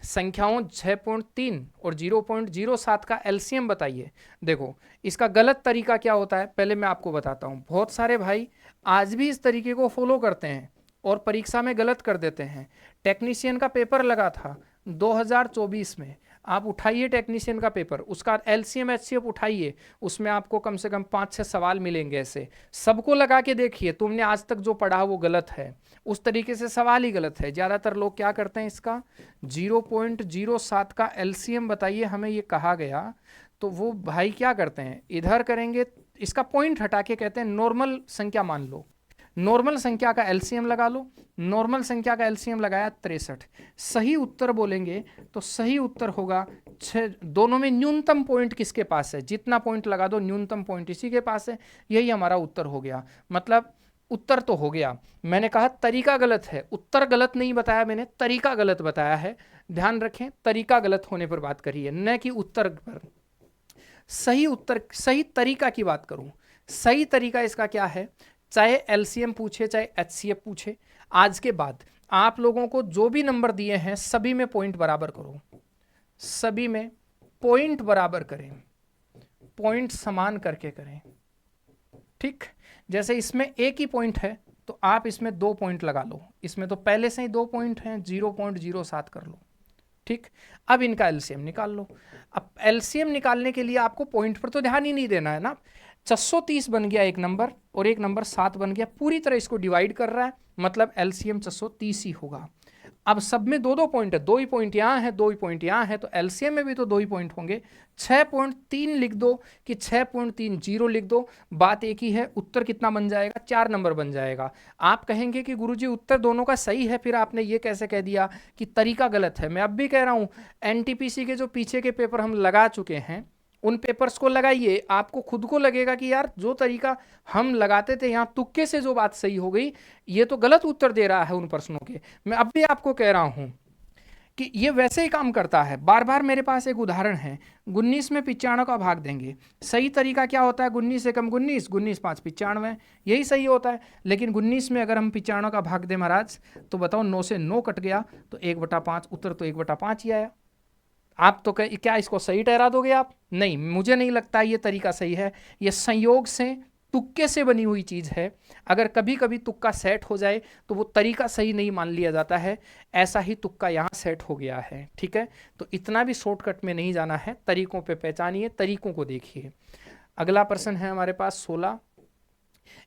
संख्याओं 6.3 और 0.07 का एलसीएम बताइए। देखो इसका गलत तरीका क्या होता है पहले मैं आपको बताता हूँ। बहुत सारे भाई आज भी इस तरीके को फॉलो करते हैं और परीक्षा में गलत कर देते हैं। टेक्नीशियन का पेपर लगा था 2024 में, आप उठाइए टेक्नीशियन का पेपर, उसका एलसीएम एचसीएफ उठाइए, उसमें आपको कम से कम 5-6 सवाल मिलेंगे। ऐसे सबको लगा के देखिए, तुमने आज तक जो पढ़ा वो गलत है, उस तरीके से सवाल ही गलत है। ज़्यादातर लोग क्या करते हैं, इसका 0.07 का एलसीएम बताइए हमें ये कहा गया, तो वो भाई क्या करते हैं, इधर करेंगे, इसका पॉइंट हटा के कहते हैं नॉर्मल संख्या मान लो, नॉर्मल संख्या का एलसीएम लगा लो। नॉर्मल संख्या का एलसीएम लगाया 63। सही उत्तर बोलेंगे तो सही उत्तर होगा 6। दोनों में न्यूनतम पॉइंट किसके पास है? जितना पॉइंट लगा दो न्यूनतम पॉइंट इसी के पास है। यही हमारा उत्तर हो गया। मतलब उत्तर तो हो गया, मैंने कहा तरीका गलत है, उत्तर गलत नहीं बताया मैंने, तरीका गलत बताया है। ध्यान रखें, तरीका गलत होने पर बात करिए, न कि उत्तर पर। सही उत्तर, सही तरीका की बात करूं, सही तरीका इसका क्या है, चाहे एलसीएम पूछे चाहे एचसीएफ पूछे, आज के बाद आप लोगों को जो भी नंबर दिए हैं सभी में पॉइंट बराबर करो, सभी में पॉइंट बराबर करें, पॉइंट समान करके करें। ठीक, जैसे इसमें एक ही पॉइंट है तो तो आप इसमें 2 पॉइंट लगा लो, इसमें तो पहले से ही 2 पॉइंट हैं, 0.07 कर लो, ठीक। अब इनका एलसीएम निकाल लो। अब एलसीएम निकालने के लिए आपको पॉइंट पर तो ध्यान ही नहीं देना है ना। 630 बन गया एक नंबर और एक नंबर 7 बन गया, पूरी तरह इसको डिवाइड कर रहा है, मतलब एलसीएम 630 ही होगा। अब सब में 2-2 पॉइंट है, 2 ही पॉइंट यहाँ है, 2 ही पॉइंट यहाँ है, तो एलसीएम में भी तो 2 ही पॉइंट होंगे। 6.3 लिख दो कि 6.30 लिख दो, बात एक ही है। उत्तर कितना बन जाएगा? 4 नंबर बन जाएगा। आप कहेंगे कि गुरुजी उत्तर दोनों का सही है, फिर आपने ये कैसे कह दिया कि तरीका गलत है? मैं अब भी कह रहा हूँ, एनटीपीसी के जो पीछे के पेपर हम लगा चुके हैं उन पेपर्स को लगाइए, आपको खुद को लगेगा कि यार जो तरीका हम लगाते थे यहाँ तुक्के से जो बात सही हो गई, ये तो गलत उत्तर दे रहा है उन प्रश्नों के। मैं अब भी आपको कह रहा हूँ कि ये वैसे ही काम करता है। बार बार मेरे पास एक उदाहरण है, 19 में 95 का भाग देंगे। सही तरीका क्या होता है? 19 से कम 19, 19 5 95, यही सही होता है। लेकिन 19 में अगर हम 95 का भाग दें महाराज, तो बताओ 9 से 9 कट गया तो 1/5, उत्तर तो 1/5 ही आया। आप तो क्या इसको सही ठहरा दोगे आप? नहीं, मुझे नहीं लगता ये तरीका सही है। ये संयोग से, तुक्के से बनी हुई चीज़ है। अगर कभी कभी तुक्का सेट हो जाए तो वो तरीका सही नहीं मान लिया जाता है। ऐसा ही तुक्का यहाँ सेट हो गया है, ठीक है। तो इतना भी शॉर्टकट में नहीं जाना है, तरीकों पे पहचानिए, तरीकों को देखिए। अगला प्रश्न है हमारे पास 16।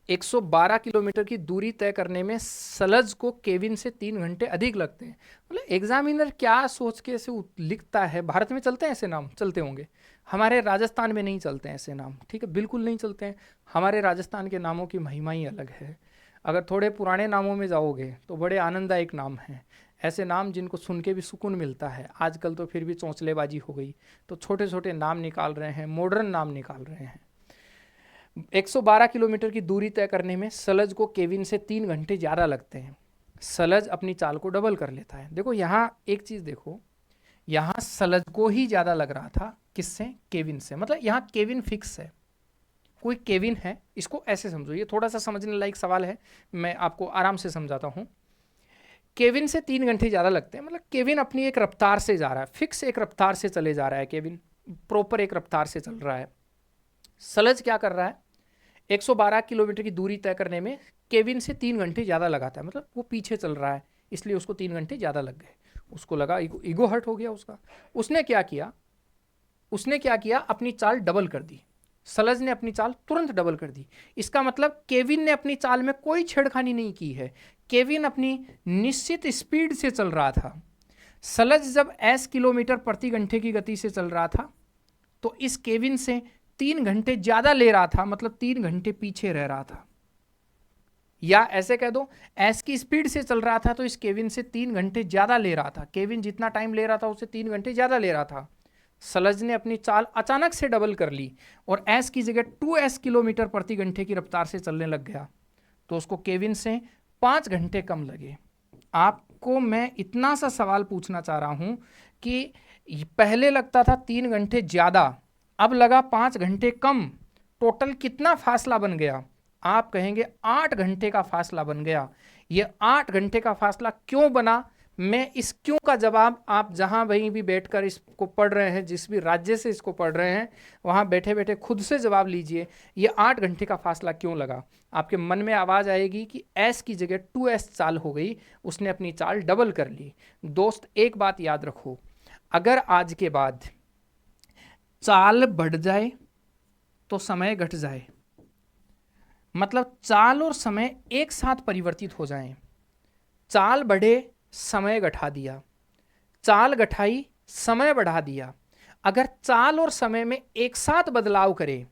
112 किलोमीटर की दूरी तय करने में सलज को केविन से 3 घंटे अधिक लगते हैं। मतलब एग्जामिनर क्या सोच के ऐसे लिखता है? भारत में चलते हैं ऐसे नाम? चलते होंगे, हमारे राजस्थान में नहीं चलते हैं ऐसे नाम, ठीक है, बिल्कुल नहीं चलते हैं। हमारे राजस्थान के नामों की महिमा ही अलग है। अगर थोड़े पुराने नामों में जाओगे तो बड़े आनंददायक नाम हैं, ऐसे नाम जिनको सुन के भी सुकून मिलता है। आजकल तो फिर भी चौंचलेबाजी हो गई, तो छोटे छोटे नाम निकाल रहे हैं, मॉडर्न नाम निकाल रहे हैं। 112 किलोमीटर की दूरी तय करने में सलज को केविन से 3 घंटे ज़्यादा लगते हैं। सलज अपनी चाल को डबल कर लेता है। देखो यहाँ एक चीज़ देखो, यहाँ सलज को ही ज़्यादा लग रहा था, किससे? केविन से। मतलब यहाँ केविन फिक्स है, कोई केविन है, इसको ऐसे समझो। ये थोड़ा सा समझने लायक सवाल है, मैं आपको आराम से समझाता हूँ। केविन से 3 घंटे ज़्यादा लगते हैं, मतलब केविन अपनी एक रफ्तार से जा रहा है, फिक्स एक रफ्तार से चले जा रहा है केविन, प्रॉपर एक रफ्तार से चल रहा है। सलज क्या कर रहा है? 112 किलोमीटर की दूरी तय करने में केविन से 3 घंटे ज़्यादा लगाता है, मतलब वो पीछे चल रहा है, इसलिए उसको 3 घंटे ज़्यादा लग गए। उसको लगा, ईगो हर्ट हो गया उसका। उसने क्या किया? अपनी चाल डबल कर दी। सलज ने अपनी चाल तुरंत डबल कर दी। इसका मतलब केविन ने अपनी चाल में कोई छेड़खानी नहीं की है, केविन अपनी निश्चित स्पीड से चल रहा था। सलज जब 80 किलोमीटर प्रति घंटे की गति से चल रहा था तो इस केविन से 3 घंटे ज़्यादा ले रहा था, मतलब 3 घंटे पीछे रह रहा था। या ऐसे कह दो, एस की स्पीड से चल रहा था तो इस केविन से 3 घंटे ज़्यादा ले रहा था। केविन जितना टाइम ले रहा था उससे 3 घंटे ज़्यादा ले रहा था। सलज ने अपनी चाल अचानक से डबल कर ली और एस की जगह 2s किलोमीटर प्रति घंटे की रफ्तार से चलने लग गया, तो उसको केविन से 5 घंटे कम लगे। आपको मैं इतना सा सवाल पूछना चाह रहा हूँ कि पहले लगता था 3 घंटे ज़्यादा, अब लगा 5 घंटे कम, टोटल कितना फासला बन गया? आप कहेंगे 8 घंटे का फासला बन गया। ये 8 घंटे का फासला क्यों बना? मैं इस क्यों का जवाब आप जहां वहीं भी बैठकर इसको पढ़ रहे हैं, जिस भी राज्य से इसको पढ़ रहे हैं, वहां बैठे बैठे खुद से जवाब लीजिए। ये 8 घंटे का फासला क्यों लगा? आपके मन में आवाज़ आएगी कि एस की जगह 2s चाल हो गई, उसने अपनी चाल डबल कर ली। दोस्त एक बात याद रखो, अगर आज के बाद चाल बढ़ जाए तो समय घट जाए, मतलब चाल और समय एक साथ परिवर्तित हो जाएं। चाल बढ़े, समय घटा दिया, चाल घटाई, समय बढ़ा दिया। अगर चाल और समय में एक साथ बदलाव करे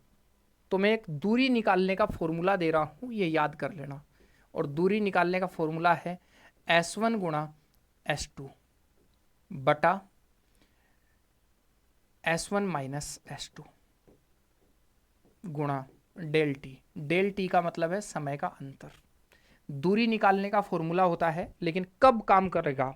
तो मैं एक दूरी निकालने का फॉर्मूला दे रहा हूं, ये याद कर लेना। और दूरी निकालने का फॉर्मूला है S1 गुणा S2 बटा S1 माइनस S2 गुणा डेल टी। डेल टी का मतलब है समय का अंतर। दूरी निकालने का फॉर्मूला होता है, लेकिन कब काम करेगा?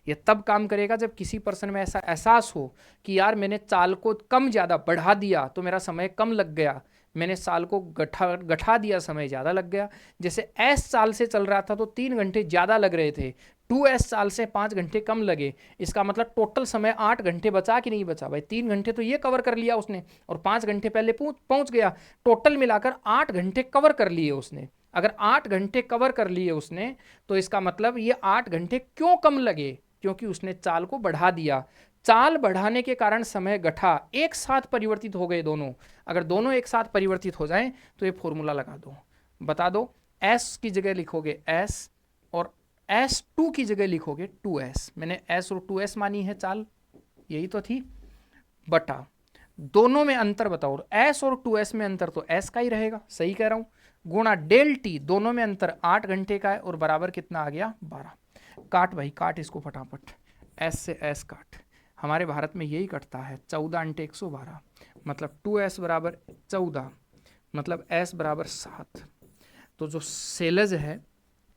ये तब काम करेगा जब किसी पर्सन में ऐसा एहसास हो कि यार मैंने चाल को कम ज़्यादा बढ़ा दिया तो मेरा समय कम लग गया, मैंने चाल को गठा दिया, समय ज़्यादा लग गया। जैसे एस चाल से चल रहा था तो 3 घंटे ज़्यादा लग रहे थे, 2s चाल से 5 घंटे कम लगे। इसका मतलब टोटल समय 8 घंटे बचा कि नहीं बचा? भाई 3 घंटे तो ये कवर कर लिया उसने और 5 घंटे पहले पहुंच गया, टोटल मिलाकर 8 घंटे कवर कर लिए उसने। अगर 8 घंटे कवर कर लिए उसने, तो इसका मतलब ये 8 घंटे क्यों कम लगे, क्योंकि उसने चाल को बढ़ा दिया। चाल बढ़ाने के कारण समय घटा, एक साथ परिवर्तित हो गए दोनों। अगर दोनों एक साथ परिवर्तित हो जाएं तो ये फॉर्मूला लगा दो, बता दो। s की जगह लिखोगे s, और s2 की जगह लिखोगे 2s। मैंने s और 2s मानी है चाल, यही तो थी, बटा दोनों में अंतर बताओ। s और 2s में अंतर तो s का ही रहेगा, सही कह रहा हूं, गुणा डेल t, दोनों में अंतर 8 घंटे का है, और बराबर कितना आ गया 12। काट भाई काट इसको फटाफट, s से s काट, हमारे भारत में यही कटता है, 14 × 112, मतलब 2s बराबर 14, मतलब s बराबर 7। तो जो सेलज है,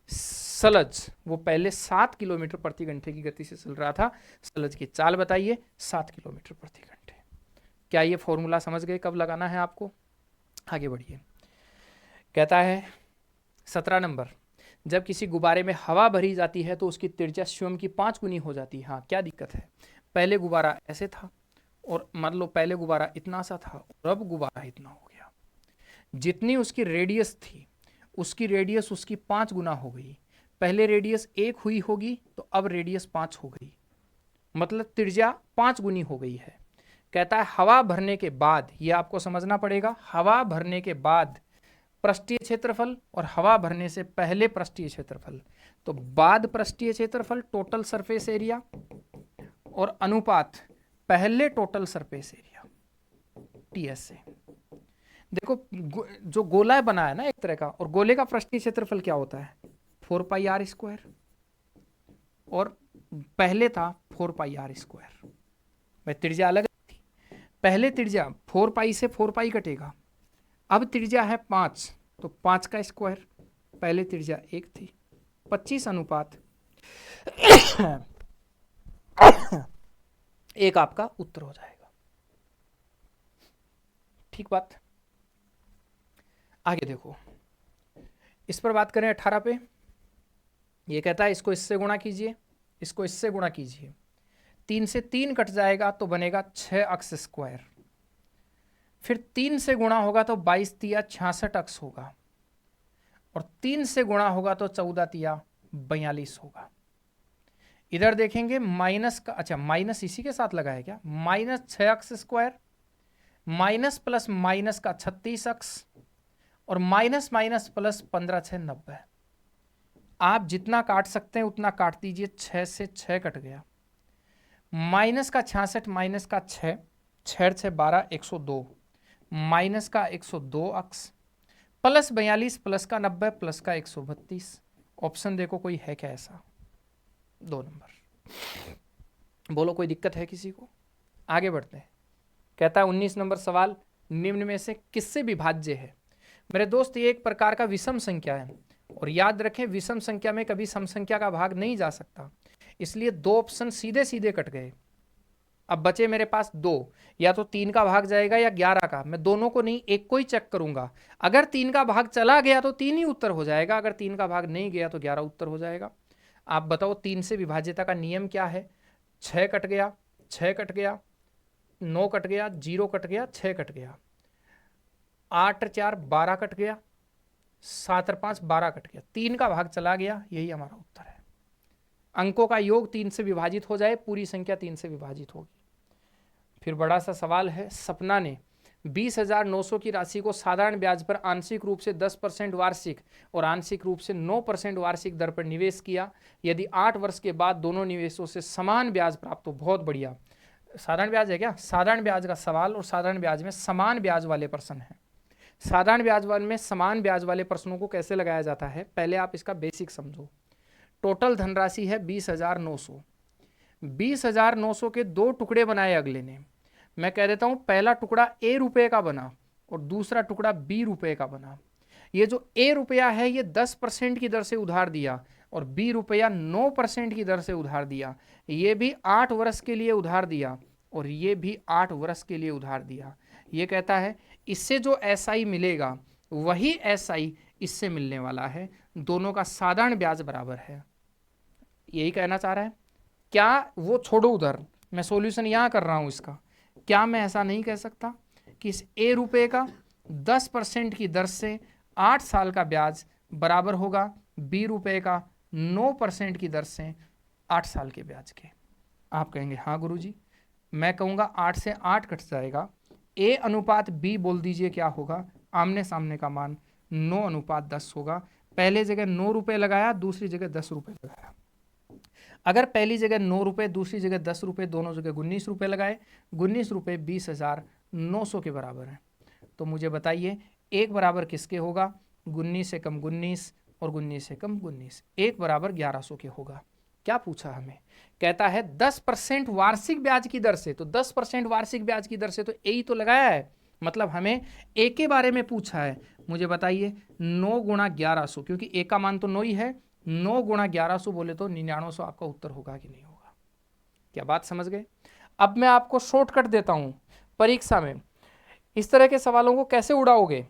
सलज, वो पहले 7 किलोमीटर प्रति घंटे की गति से चल रहा था। सलज की चाल बताइए 7 किलोमीटर प्रति घंटे। क्या ये फॉर्मूला समझ गए कब लगाना है आपको? आगे बढ़िए, कहता है 17 नंबर, जब किसी गुब्बारे में हवा भरी जाती है तो उसकी त्रिज्या स्वयं की 5 गुनी हो जाती है। हाँ, क्या दिक्कत है? पहले गुब्बारा ऐसे था, और मान लो पहले गुब्बारा इतना सा था, और अब गुब्बारा इतना हो गया। जितनी उसकी रेडियस थी, उसकी रेडियस उसकी 5 गुना हो गई। पहले रेडियस 1 हुई होगी, तो अब रेडियस 5 हो गई, मतलब त्रिज्या 5 गुनी हो गई है। कहता है हवा भरने के बाद, ये आपको समझना पड़ेगा, हवा भरने के बाद पृष्ठीय क्षेत्रफल और हवा भरने से पहले पृष्ठीय क्षेत्रफल, तो बाद पृष्ठीय क्षेत्रफल टोटल सरफेस एरिया, और अनुपात पहले टोटल सरफेस एरिया, टीएस से। देखो जो गोला बना है ना एक तरह का, और गोले का पृष्ठीय क्षेत्रफल क्या होता है? 4πr², और पहले था 4πr²। भाई त्रिज्या अलग थी, पहले त्रिज्या 4π से 4π कटेगा, अब त्रिज्या है 5, तो 5 का स्क्वायर, पहले त्रिज्या 1 थी, 25 अनुपात 1 आपका उत्तर हो जाएगा। ठीक बात। आगे देखो, इस पर बात करें 18 पे। ये कहता है इसको इससे गुणा कीजिए, इसको इससे गुणा कीजिए, 3 से 3 कट जाएगा तो बनेगा 6x²। फिर 3 से गुणा होगा तो 22 तिया 66x होगा, और 3 से गुणा होगा तो 14 तिया 42 होगा। इधर देखेंगे माइनस का, अच्छा माइनस इसी के साथ लगाया क्या, -6x², माइनस प्लस माइनस का 36x, और माइनस माइनस प्लस 15 6 90। आप जितना काट सकते हैं उतना काट दीजिए, 6 से 6 कट गया, माइनस का 66 माइनस का 6, 6 6 12 102, माइनस का 102x, प्लस 42 प्लस का 90 प्लस का 132। ऑप्शन देखो कोई है क्या ऐसा? 2 नंबर। बोलो कोई दिक्कत है किसी को? आगे बढ़ते हैं। कहता है 19 नंबर सवाल, निम्न में से किससे विभाज्य है? मेरे दोस्त ये एक प्रकार का विषम संख्या है, और याद रखें विषम संख्या में कभी सम संख्या का भाग नहीं जा सकता, इसलिए 2 ऑप्शन सीधे सीधे कट गए। अब बचे मेरे पास 2, या तो 3 का भाग जाएगा या 11 का, मैं दोनों को नहीं, एक को ही चेक करूंगा। अगर 3 का भाग चला गया तो 3 ही उत्तर हो जाएगा, अगर 3 का भाग नहीं गया तो 11 उत्तर हो जाएगा। आप बताओ 3 से विभाज्यता का नियम क्या है? 6 कट गया, 6 कट गया, 9 कट गया, 0 कट गया, 6 कट गया, 8 4 12 कट गया, 7 5 12 कट गया, 3 का भाग चला गया, यही हमारा उत्तर है। अंकों का योग 3 से विभाजित हो जाए, पूरी संख्या 3 से विभाजित होगी। फिर बड़ा सा सवाल है, सपना ने 20,900 की राशि को साधारण ब्याज पर आंशिक रूप से 10% वार्षिक और आंशिक रूप से 9% वार्षिक दर पर निवेश किया। यदि 8 वर्ष के बाद दोनों निवेशों से समान ब्याज प्राप्त हो, बहुत बढ़िया, साधारण ब्याज है क्या? साधारण ब्याज का सवाल, और साधारण ब्याज में समान ब्याज वाले प्रश्न है। साधारण ब्याज वाले में समान ब्याज वाले प्रश्नों को कैसे लगाया जाता है, पहले आप इसका बेसिक समझो। टोटल धनराशि है 20,900, 20,900 के 2 टुकड़े बनाए अगले ने। मैं कह देता हूं पहला टुकड़ा A रुपए का बना और दूसरा टुकड़ा B रुपए का बना। ये जो A रुपया है ये 10% की दर से उधार दिया, और B रुपया 9% की दर से उधार दिया। ये भी 8 वर्ष के लिए उधार दिया, और ये भी 8 वर्ष के लिए उधार दिया। ये कहता है इससे जो SI मिलेगा वही SI इससे मिलने वाला है, दोनों का साधारण ब्याज बराबर है, यही कहना चाह रहा है। क्या वो छोड़ो उधर, मैं सॉल्यूशन यहाँ कर रहा हूँ इसका। क्या मैं ऐसा नहीं कह सकता कि इस A रुपए का 10% की दर से 8 साल का ब्याज बराबर होगा 20 रुपये का 9% की दर से 8 साल के ब्याज के। आप कहेंगे हाँ गुरुजी। मैं कहूँगा 8 से 8 कट जाएगा, A अनुपात B बोल दीजिए क्या होगा, आमने सामने का मान 9:10 होगा। पहले जगह 9 रुपये लगाया, दूसरी जगह 10 रुपये लगाया। अगर पहली जगह 9 रुपये, दूसरी जगह 10 रुपये, दोनों जगह 19 रुपये लगाए, 19 रुपये 20,900 के बराबर है। तो मुझे बताइए एक बराबर किसके होगा, 19 से कम 19 और 19 से कम 19, एक बराबर 1100 के होगा। क्या पूछा हमें, कहता है 10% वार्षिक ब्याज की दर से, तो 10% वार्षिक ब्याज की दर से तो ए तो लगाया है, मतलब हमें ए के बारे में पूछा है। मुझे बताइए 9 गुणा 1100, क्योंकि ए का मान तो 9 ही है, 9 गुणा 1100 बोले तो 9900 आपका उत्तर होगा कि नहीं होगा। क्या बात समझ गए। अब मैं आपको शॉर्टकट देता हूं, परीक्षा में इस तरह के सवालों को कैसे उड़ाओगे।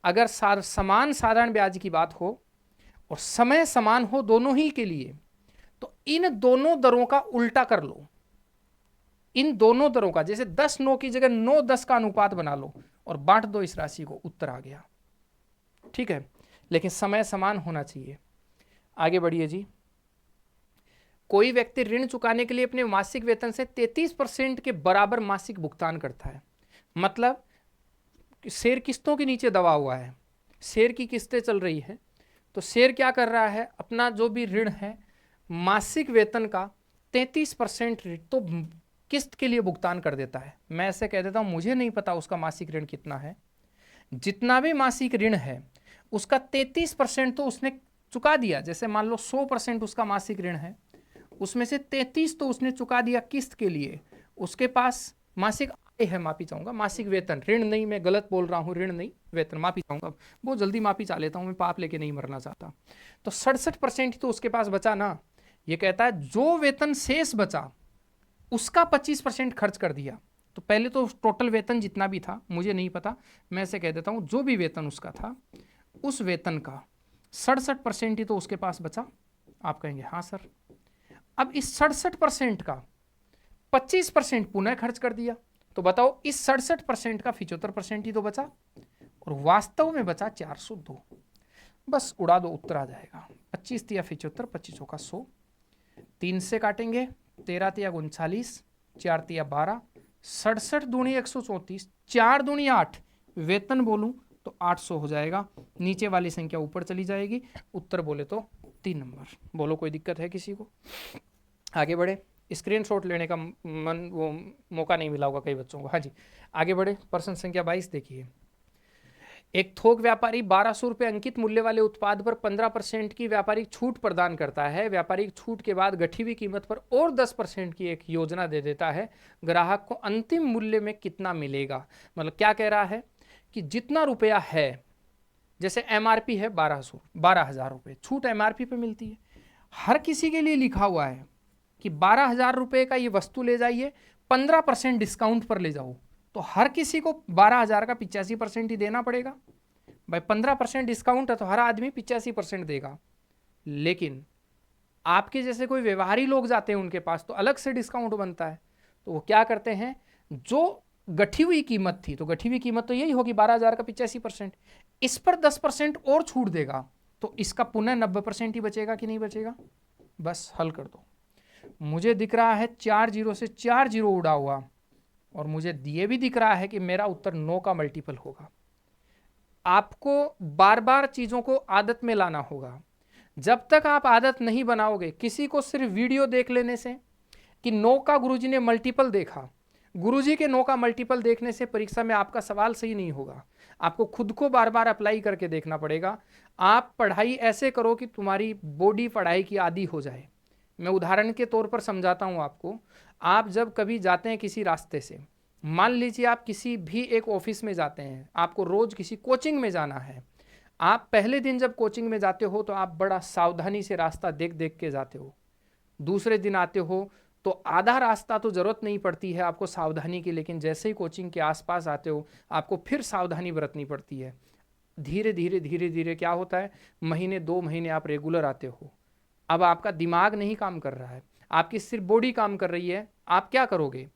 अगर समान साधारण ब्याज की बात हो और समय समान हो दोनों ही के लिए, तो इन दोनों दरों का उल्टा कर लो। इन दोनों दरों का, जैसे 10-9 की जगह 9-10 का अनुपात बना लो और बांट दो इस राशि को, उत्तर आ गया। ठीक है, लेकिन समय समान होना चाहिए। आगे बढ़िए जी। कोई व्यक्ति ऋण चुकाने के लिए अपने मासिक वेतन से 33% के बराबर मासिक भुगतान करता है। मतलब शेर किस्तों के नीचे दबा हुआ है, शेर की किस्तें चल रही है, तो शेर क्या कर रहा है, अपना जो भी ऋण है मासिक वेतन का 33% तो किस्त के लिए भुगतान कर देता है। मैं ऐसे कह देता हूं, मुझे नहीं पता उसका मासिक ऋण कितना है, जितना भी मासिक ऋण है उसका 33% तो उसने चुका दिया। जैसे मान लो 100% उसका मासिक ऋण है, उसमें से 33 तो उसने चुका दिया किस्त के लिए। उसके पास मासिक आय है, माफी चाहूंगा, मासिक वेतन, ऋण नहीं, मैं गलत बोल रहा हूं, ऋण नहीं वेतन, माफी चाहूंगा, बहुत जल्दी माफी चाह लेता हूं, मैं पाप लेके नहीं मरना चाहता। तो 67% ही तो उसके पास बचा ना। ये कहता है जो वेतन शेष बचा उसका 25% खर्च कर दिया। तो पहले तो टोटल वेतन जितना भी था, मुझे नहीं पता, मैं ऐसे कह देता हूं जो भी वेतन उसका था उस वेतन का 67% ही तो उसके पास बचा। आप कहेंगे हाँ सर। अब इस 67% का 25% पुनः खर्च कर दिया, तो बताओ इस 67% का 75% ही तो बचा, और वास्तव में बचा 402। बस उड़ा दो, उत्तर आ जाएगा। 25 तिया 75, 25 का 100, 3 से काटेंगे, 13 तिया 39, 4 तिया 12, 67 दूनी 134, 4 दूनी 8, वेतन बोलूं तो 800 हो जाएगा। नीचे वाली संख्या ऊपर चली जाएगी, उत्तर बोले तो 3 नंबर। बोलो कोई दिक्कत है किसी को। आगे बढ़े, स्क्रीनशॉट लेने का वो मौका नहीं मिला होगा कई बच्चों को। हाँ जी, आगे बढ़े। प्रश्न संख्या 22 देखिए। एक थोक व्यापारी 1200 रुपये अंकित मूल्य वाले उत्पाद पर 15% की व्यापारिक छूट प्रदान करता है। व्यापारिक छूट के बाद घटी हुई कीमत पर और 10% की एक योजना दे देता है। ग्राहक को अंतिम मूल्य में कितना मिलेगा। मतलब क्या कह रहा है कि जितना रुपया है, जैसे MRP है 12,000 रुपये, छूट MRP पे मिलती है। हर किसी के लिए लिखा हुआ है कि 12,000 रुपये का ये वस्तु ले जाइए, 15% डिस्काउंट पर ले जाओ, तो हर किसी को 12,000 का 85% ही देना पड़ेगा। भाई 15% डिस्काउंट है तो हर आदमी 85% देगा। लेकिन आपके जैसे कोई व्यवहारी लोग जाते हैं उनके पास तो अलग से डिस्काउंट बनता है। तो वो क्या करते हैं, जो गठी हुई कीमत थी, तो गठी हुई कीमत तो यही होगी 12,000 का 85%, इस पर 10% और छूट देगा, तो इसका पुनः 90% ही बचेगा कि नहीं बचेगा। बस हल कर दो। मुझे दिख रहा है 4 0 से 4 0 उड़ा हुआ, और मुझे ये भी दिख रहा है कि मेरा उत्तर 9 का मल्टीपल होगा। आपको बार बार चीजों को आदत में लाना होगा। जब तक आप आदत नहीं बनाओगे, किसी को सिर्फ वीडियो देख लेने से कि 9 का गुरुजी ने मल्टीपल देखा, गुरुजी के 9 का मल्टीपल देखने से परीक्षा में आपका सवाल सही नहीं होगा। आपको खुद को बार बार अप्लाई करके देखना पड़ेगा। आप पढ़ाई ऐसे करो कि तुम्हारी बॉडी पढ़ाई की आदी हो जाए। मैं उदाहरण के तौर पर समझाता हूं आपको। आप जब कभी जाते हैं किसी रास्ते से, मान लीजिए आप किसी भी एक ऑफिस में जाते हैं, आपको रोज किसी कोचिंग में जाना है। आप पहले दिन जब कोचिंग में जाते हो तो आप बड़ा सावधानी से रास्ता देख देख के जाते हो। दूसरे दिन आते हो तो आधा रास्ता तो जरूरत नहीं पड़ती है आपको सावधानी की, लेकिन जैसे ही कोचिंग के आसपास आते हो आपको फिर सावधानी बरतनी पड़ती है। धीरे धीरे धीरे धीरे क्या होता है, महीने 2 महीने आप रेगुलर आते हो। अब आपका दिमाग नहीं काम कर रहा है, आपकी सिर्फ बॉडी काम कर रही है। आप क्या करोगे,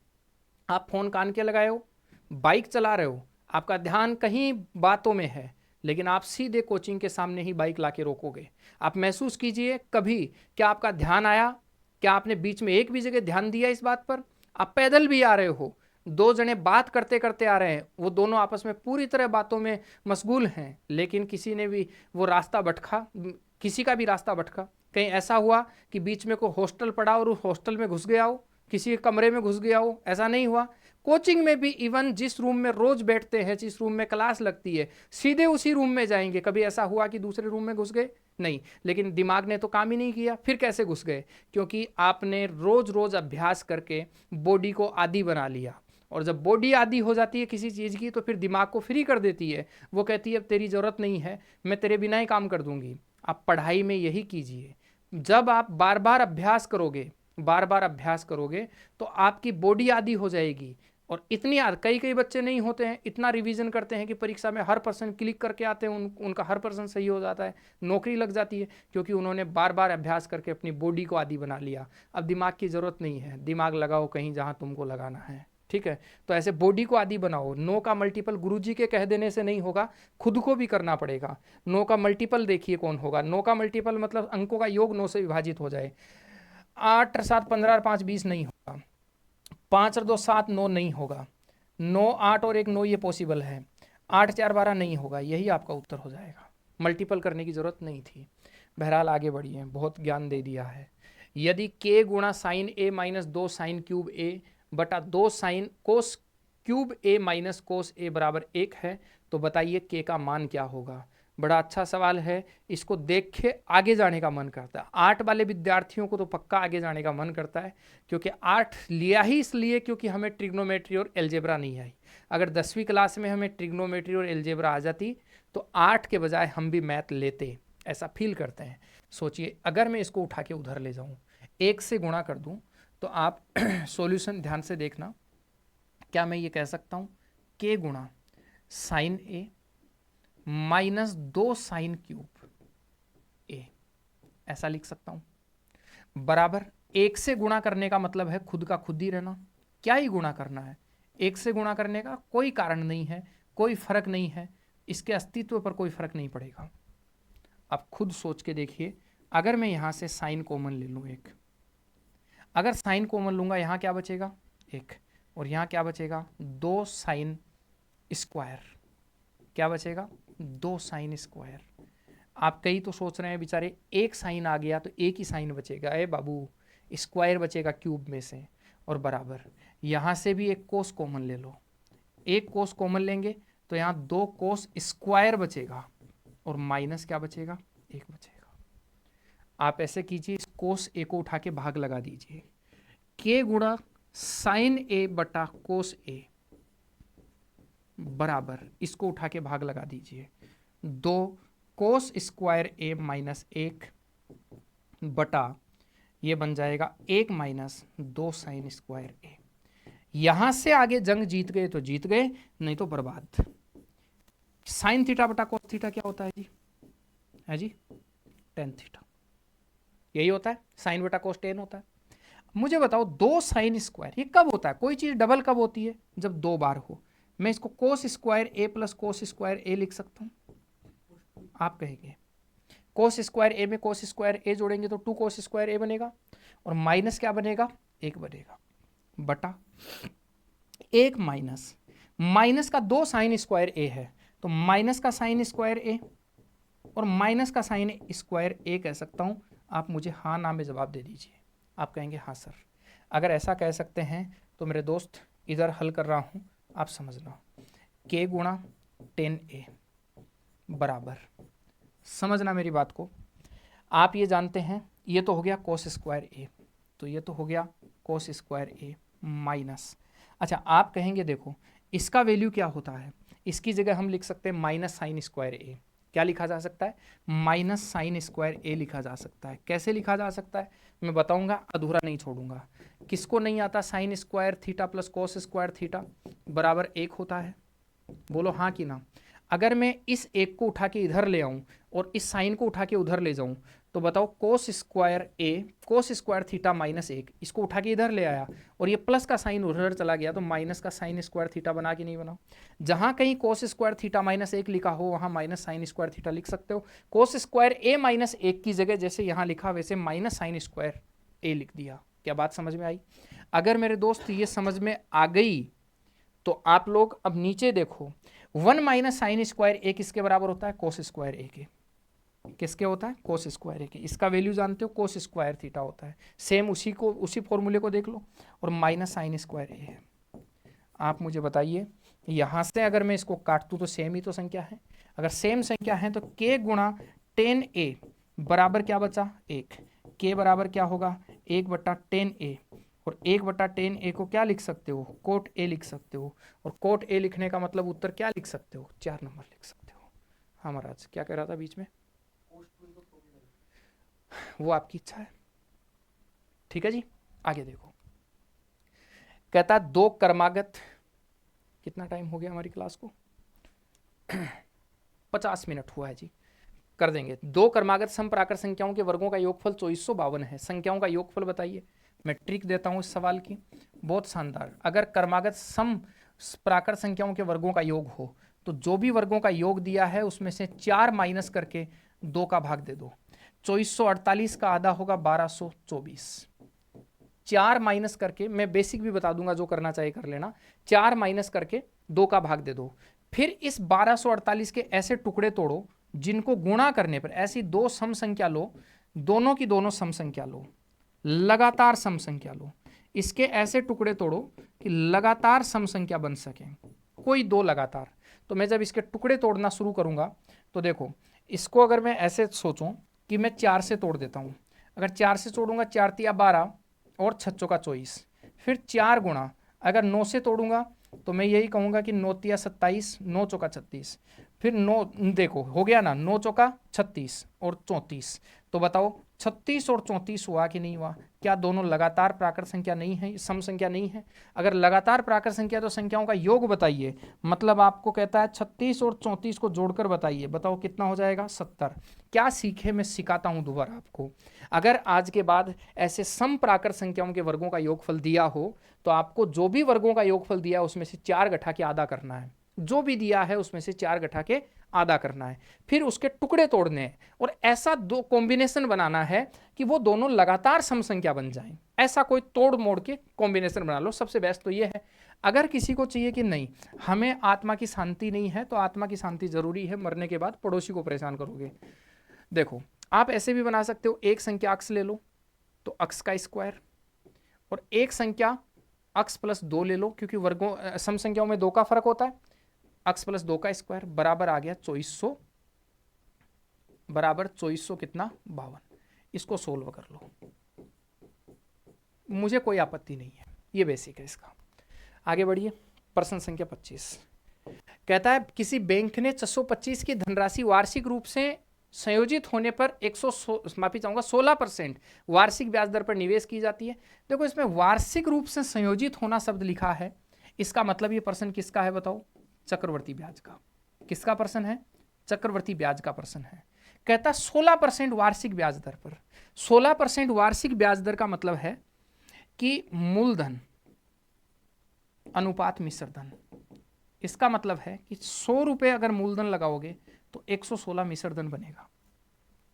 आप फोन कान के लगाए हो, बाइक चला रहे हो, आपका ध्यान कहीं बातों में है, लेकिन आप सीधे कोचिंग के सामने ही बाइक लाके रोकोगे। आप महसूस कीजिए कभी क्या आपका ध्यान आया, क्या आपने बीच में एक भी जगह ध्यान दिया इस बात पर? आप पैदल भी आ रहे हो, दो जने बात करते करते आ रहे हैं, वो दोनों आपस में पूरी तरह बातों में मशगूल हैं, लेकिन किसी ने भी वो रास्ता भटका, किसी का भी रास्ता भटका। कहीं ऐसा हुआ कि बीच में कोई हॉस्टल पड़ा और उस हॉस्टल में घुस गया हो, किसी के कमरे में घुस गया हो? ऐसा नहीं हुआ। कोचिंग में भी इवन जिस रूम में रोज बैठते हैं, जिस रूम में क्लास लगती है, सीधे उसी रूम में जाएंगे। कभी ऐसा हुआ कि दूसरे रूम में घुस गए? नहीं। लेकिन दिमाग ने तो काम ही नहीं किया। फिर कैसे घुस गए? क्योंकि आपने रोज रोज अभ्यास करके बॉडी को आदी बना लिया, और जब बॉडी आदी हो जाती है किसी चीज़ की तो फिर दिमाग को फ्री कर देती है। वो कहती है अब तेरी ज़रूरत नहीं है, मैं तेरे बिना ही काम कर दूंगी। आप पढ़ाई में यही कीजिए। जब आप बार बार अभ्यास करोगे, बार बार अभ्यास करोगे तो आपकी बॉडी आदी हो जाएगी। और इतनी कई बच्चे नहीं होते हैं, इतना रिवीजन करते हैं कि परीक्षा में हर पर्सन क्लिक करके आते हैं, उनका हर पर्सन सही हो जाता है, नौकरी लग जाती है, क्योंकि उन्होंने बार बार अभ्यास करके अपनी बॉडी को आदी बना लिया। अब दिमाग की ज़रूरत नहीं है, दिमाग लगाओ कहीं जहाँ तुमको लगाना है। ठीक है, तो ऐसे बॉडी को आदी बनाओ। 9 का मल्टीपल गुरुजी के कह देने से नहीं होगा, खुद को भी करना पड़ेगा। 9 का मल्टीपल देखिए कौन होगा। 9 का मल्टीपल मतलब अंकों का योग 9 से विभाजित हो जाए। 8 और 7 15 और 5 20 नहीं होगा। 5 और 2 7 9 नहीं होगा। 9 8 और 1 9 ये पॉसिबल है। 8 4 12 नहीं होगा। यही आपका उत्तर हो जाएगा। मल्टीपल करने की जरूरत नहीं थी। बहरहाल आगे बढ़िए, बहुत ज्ञान दे दिया है। यदि k गुणा sine a minus 2 sine cube a बटा 2 sine cos cube a minus cos a बराबर 1 है, तो बताइए k का मान क्या होगा? बड़ा अच्छा सवाल है। इसको देख के आगे जाने का मन करता है। 8 वाले विद्यार्थियों को तो पक्का आगे जाने का मन करता है, क्योंकि 8 लिया ही इसलिए क्योंकि हमें ट्रिग्नोमेट्री और एलजेब्रा नहीं आई। अगर 10वीं क्लास में हमें ट्रिग्नोमेट्री और एलजेब्रा आ जाती तो 8 के बजाय हम भी मैथ लेते, ऐसा फील करते हैं। सोचिए अगर मैं इसको उठा के उधर ले जाऊँ, 1 से गुणा कर दूँ, तो आप सॉल्यूशन ध्यान से देखना। क्या मैं ये कह सकता हूँ k गुणा sine a minus 2 sine cube a, ऐसा लिख सकता हूँ, बराबर 1 से गुणा करने का मतलब है खुद का खुद ही रहना। क्या ही गुणा करना है? 1 से गुणा करने का कोई कारण नहीं है, कोई फर्क नहीं है, इसके अस्तित्व पर कोई फर्क नहीं पड़ेगा। आप खुद सोच के देखिए, अगर मैं यहाँ से साइन कॉमन ले लूँ एक, अगर साइन कॉमन लूँगा यहाँ क्या बचेगा? 1, और यहाँ क्या बचेगा? 2 साइन स्क्वायर। क्या बचेगा? 2 साइन स्क्वायर। आप कई तो सोच रहे हैं बेचारे एक साइन आ गया तो एक ही साइन बचेगा। अरे बाबू, स्क्वायर बचेगा क्यूब में से, और बराबर यहाँ से भी एक कोस कॉमन ले लो। एक कोस कॉमन लेंगे तो यहाँ 2 कोस स्क्वायर बचेगा, और माइनस क्या बचेगा? 1 बचेगा। आप ऐसे कीजिए, इस कोस ए को उठा के भाग लगा दीजिए। k गुणा साइन ए बटा कोस ए बराबर, इसको उठा के भाग लगा दीजिए, 2 कोस स्क्वायर ए माइनस 1 बटा ये बन जाएगा 1 माइनस 2 साइन स्क्वायर ए। यहां से आगे जंग जीत गए तो जीत गए, नहीं तो बर्बाद। साइन थीटा बटा कोस थीटा क्या होता है जी? है जी, टेन थीटा। यही होता है, साइन बटा कोस 10 होता है। मुझे बताओ 2 साइन स्क्वायर ये कब होता है? कोई चीज डबल कब होती है? जब 2 बार हो। मैं इसको कोस स्क्वायर ए प्लस कोस स्क्वायर ए लिख सकता हूं। आप कहेंगे कोस स्क्वायर ए में कोस स्क्वायर ए जोड़ेंगे तो 2 कोस स्क्वायर ए बनेगा, और माइनस क्या बनेगा? 1 बनेगा, बटा 1 माइनस माइनस का 2 साइन स्क्वायर ए है, तो माइनस का साइन स्क्वायर ए और माइनस का साइन स्क्वायर ए कह सकता हूं। आप मुझे हाँ ना में जवाब दे दीजिए। आप कहेंगे हाँ सर। अगर ऐसा कह सकते हैं तो मेरे दोस्त इधर हल कर रहा हूं, आप समझना। k गुणा 10a बराबर, समझना मेरी बात को। आप ये जानते हैं, ये तो हो गया कोस स्क्वायर ए, तो ये तो हो गया कोस स्क्वायर ए माइनस। अच्छा, आप कहेंगे देखो इसका वैल्यू क्या होता है? इसकी जगह हम लिख सकते हैं माइनस साइन स्क्वायर ए। क्या लिखा जा सकता है? माइनस साइन स्क्वायर ए लिखा जा सकता है। कैसे लिखा जा सकता है मैं बताऊंगा, अधूरा नहीं छोड़ूंगा। किसको नहीं आता? Sine square theta plus cos square theta बराबर 1 होता है। बोलो हाँ कि ना। अगर मैं इस 1 को उठा के इधर ले आऊं और इस साइन को उठा के उधर ले जाऊं तो बताओ कोस स्क्वायर ए, कोस स्क्वायर थीटा माइनस 1, इसको उठा के इधर ले आया और ये प्लस का साइन उधर चला गया तो माइनस का साइन स्क्वायर थीटा बना कि नहीं बना। जहां कहीं कोस स्क्वायर थीटा माइनस 1 लिखा हो वहां माइनस साइन स्क्वायर थीटा लिख सकते हो। कोस स्क्वायर ए माइनस 1 की जगह जैसे यहाँ लिखा वैसे माइनस साइन स्क्वायर ए लिख दिया। क्या बात समझ में आई? अगर मेरे दोस्त ये समझ में आ गई तो आप लोग अब नीचे देखो, 1 माइनस साइन स्क्वायर ए किसके बराबर होता है? कोस स्क्वायर ए के। किसके होता है? कोस स्क्वायर ए के। इसका वैल्यू जानते हो, कोस स्क्वायर थीटा होता है। सेम उसी फॉर्मूले को देख लो, और माइनस साइन स्क्वायर ए है। आप मुझे बताइए, यहां से अगर मैं इसको काट दूं तो सेम ही तो संख्या है। अगर सेम संख्या है तो k गुणा टेन ए बराबर क्या बचा? 1। k बराबर क्या होगा? 1/10a, और 1/10a को क्या लिख सकते हो? कोट ए लिख सकते हो। और कोट ए लिखने का मतलब उत्तर क्या लिख सकते हो? 4 नंबर लिख सकते हो। हाँ महाराज, क्या कह रहा था बीच में? वो आपकी इच्छा है, ठीक है जी। आगे देखो, कहता 2 क्रमागत, कितना टाइम हो गया हमारी क्लास को? 50 मिनट हुआ है जी, कर देंगे। 2 क्रमागत समप्राकृत संख्याओं के वर्गों का योगफल 2452 है। संख्याओं का योगफल बताइए। मैं ट्रिक देता हूं इस सवाल की, बहुत शानदार। अगर क्रमागत सम प्राकृत संख्याओं के वर्गों का योग हो तो जो भी वर्गों का योग दिया है उसमें से 4 माइनस करके 2 का भाग दे दो। 2448 का आधा होगा 1224। 4 माइनस करके, मैं बेसिक भी बता दूंगा, जो करना चाहिए कर लेना। 4 माइनस करके 2 का भाग दे दो। फिर इस 1248 के ऐसे टुकड़े तोड़ो जिनको गुणा करने पर ऐसी 2 सम संख्या लो, दोनों की दोनों सम संख्या लो, लगातार सम संख्या लो। इसके ऐसे टुकड़े तोड़ो कि लगातार सम संख्या बन सके, कोई 2 लगातार। तो मैं जब इसके टुकड़े तोड़ना शुरू करूंगा तो देखो, इसको अगर मैं ऐसे सोचूं कि मैं 4 से तोड़ देता हूं, अगर 4 से तोड़ूंगा, 4 तिया 12 और 6 चौका 24, फिर 4 गुणा, अगर 9 से तोड़ूंगा तो मैं यही कहूंगा कि 9 तिया 27, 9 चौका 36, फिर 9, देखो हो गया ना, 9 चौका 36 और 34। तो बताओ 36 और 34 हुआ कि नहीं हुआ? क्या दोनों लगातार प्राकृत संख्या नहीं है, सम संख्या नहीं है? अगर लगातार प्राकृत संख्या तो संख्याओं का योग बताइए। मतलब आपको कहता है 36 और 34 को जोड़कर बताइए, बताओ कितना हो जाएगा? 70। क्या सीखे? मैं सिखाता हूं दोबारा आपको। अगर आज के बाद ऐसे सम प्राकृत संख्याओं के वर्गों का योगफल दिया हो तो आपको जो भी वर्गों का योगफल दिया है उसमें से 4 घटा के आधा करना है। जो भी दिया है उसमें से 4 घटा के आधा करना है, फिर उसके टुकड़े तोड़ने हैं और ऐसा 2 कॉम्बिनेशन बनाना है कि वो दोनों लगातार सम संख्या बन जाएं। ऐसा कोई तोड़ मोड़ के कॉम्बिनेशन बना लो। सबसे बेस्ट तो ये है। अगर किसी को चाहिए कि नहीं, हमें आत्मा की शांति नहीं है, तो आत्मा की शांति जरूरी है, मरने के बाद पड़ोसी को परेशान करोगे। देखो, आप ऐसे भी बना सकते हो, एक संख्या अक्स ले लो तो अक्स का स्क्वायर, और एक संख्या अक्स प्लस 2 ले लो, क्योंकि वर्गों सम संख्याओं में 2 का फर्क होता है। अक्स प्लस 2 का स्क्वायर बराबर आ गया 2400, बराबर 2400 कितना? 52। इसको सोल्व कर लो, मुझे कोई आपत्ति नहीं है, ये बेसिक है इसका। आगे बढ़िए, प्रश्न संख्या 25 कहता है किसी बैंक ने 625 की धनराशि वार्षिक रूप से संयोजित होने पर 16% वार्षिक ब्याज दर पर निवेश की जाती है। देखो, इसमें वार्षिक रूप से संयोजित होना शब्द लिखा है, इसका मतलब ये प्रश्न किसका है? बताओ, चक्रवर्ती ब्याज का। किसका प्रश्न है? चक्रवर्ती ब्याज का प्रश्न है। कहता 16% वार्षिक ब्याज दर पर। 16% वार्षिक ब्याज दर का मतलब है कि मूलधन अनुपात मिश्र धन। इसका मतलब है कि 100 रुपए अगर मूलधन लगाओगे तो 116 मिश्र धन बनेगा।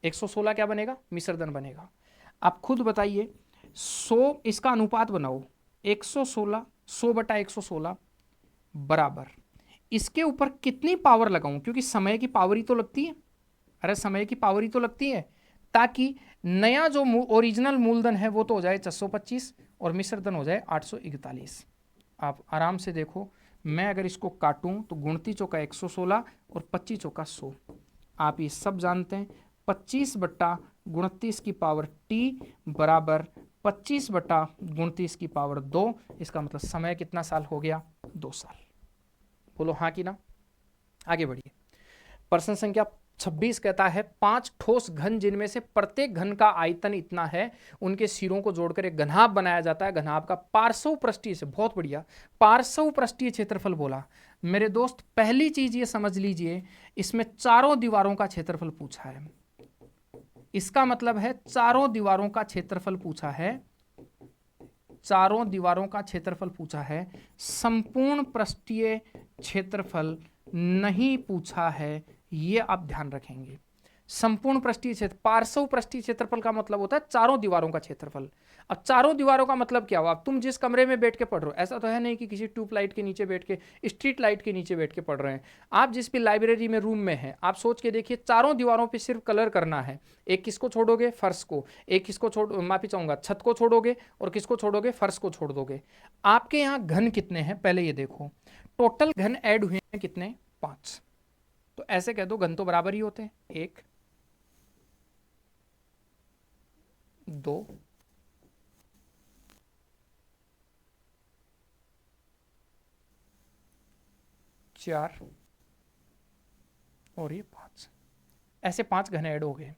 116 क्या बनेगा? मिश्र धन बनेगा। आप खुद बताइए, 100 इसका अनुपात बनाओ, 116, 100/116 बराबर इसके ऊपर कितनी पावर लगाऊं, क्योंकि समय की पावर ही तो लगती है। अरे समय की पावर ही तो लगती है, ताकि नया जो ओरिजिनल मूलधन है वो तो हो जाए 625 और मिश्र धन हो जाए 841। आप आराम से देखो, मैं अगर इसको काटूं तो गुणती चौका 116 और 25 चौका 100। आप ये सब जानते हैं, 25/29 की पावर t बराबर 25/29 की पावर 2। इसका मतलब समय कितना साल हो गया? 2 साल। बोलो हाँ कि ना। आगे बढ़िए, प्रश्न संख्या 26 कहता है 5 ठोस घन जिनमें से प्रत्येक घन का आयतन इतना है, उनके सिरों को जोड़कर एक घनाभ बनाया जाता है। घनाभ का पार्श्व पृष्ठीय से, बहुत बढ़िया, पार्श्व पृष्ठीय क्षेत्रफल बोला। मेरे दोस्त, पहली चीज ये समझ लीजिए, इसमें चारों दीवारों का क्षेत्रफल पूछा है। इसका मतलब है चारों दीवारों का क्षेत्रफल पूछा है, चारों दीवारों का क्षेत्रफल पूछा है, संपूर्ण पृष्ठीय क्षेत्रफल नहीं पूछा है, ये आप ध्यान रखेंगे। संपूर्ण पृष्ठीय क्षेत्र, पार्श्व पृष्ठीय क्षेत्रफल का मतलब होता है चारों दीवारों का क्षेत्रफल। अब चारों दीवारों का मतलब क्या हुआ? तुम जिस कमरे में बैठ के पढ़ रहे हो, ऐसा तो है नहीं कि किसी ट्यूब लाइट के नीचे बैठ के, स्ट्रीट लाइट के नीचे बैठ के पढ़ रहे हैं। आप जिस भी लाइब्रेरी में रूम में हैं, आप सोच के देखिए, चारों दीवारों पे सिर्फ कलर करना है। एक किसको छोड़ोगे? फर्श को। एक किसको छोड़, माफी चाहूंगा, छत को छोड़ोगे, और किसको छोड़ोगे? फर्श को छोड़ दोगे। आपके यहाँ घन कितने हैं पहले ये देखो। टोटल घन ऐड हुए हैं कितने? 5। तो ऐसे कह दो घन तो बराबर ही होते हैं, 1 2 4 और ये 5। ऐसे 5 घन ऐड हो गए।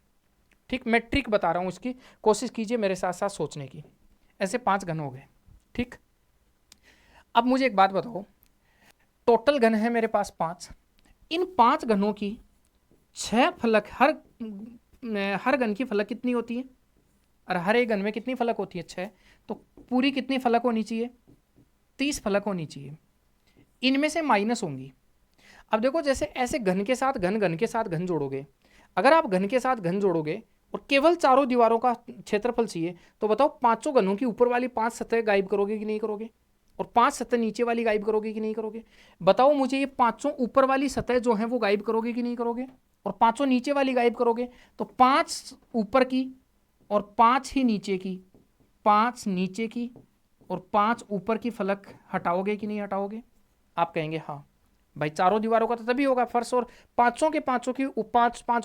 ठीक, मैं ट्रिक बता रहा हूं, इसकी कोशिश कीजिए मेरे साथ साथ सोचने की। ऐसे 5 घन हो गए। ठीक, अब मुझे एक बात बताओ, टोटल घन है मेरे पास 5। इन 5 घनों की 6 फलक, हर घन की फलक कितनी होती है? और हर एक घन में कितनी फलक होती है? 6। तो पूरी कितनी फलक होनी चाहिए? 30 फलक होनी चाहिए। इनमें से माइनस होंगी। अब देखो, जैसे ऐसे घन के साथ घन, घन के साथ घन जोड़ोगे, अगर आप घन के साथ घन जोड़ोगे और केवल चारों दीवारों का क्षेत्रफल चाहिए, तो बताओ पांचों घनों की ऊपर वाली 5 सतह गायब करोगे कि नहीं करोगे? और 5 सतह नीचे वाली गायब करोगे कि नहीं करोगे? बताओ मुझे, ये पांचों ऊपर वाली सतह जो है वो गायब करोगे कि नहीं करोगे? और 5 नीचे वाली गायब करोगे, तो 5 ऊपर की और 5 ही नीचे की, 5 नीचे की और 5 ऊपर की फलक हटाओगे कि नहीं हटाओगे? आप कहेंगे हाँ भाई, चारों दीवारों का तो तभी होगा, फर्श और पांचों की 5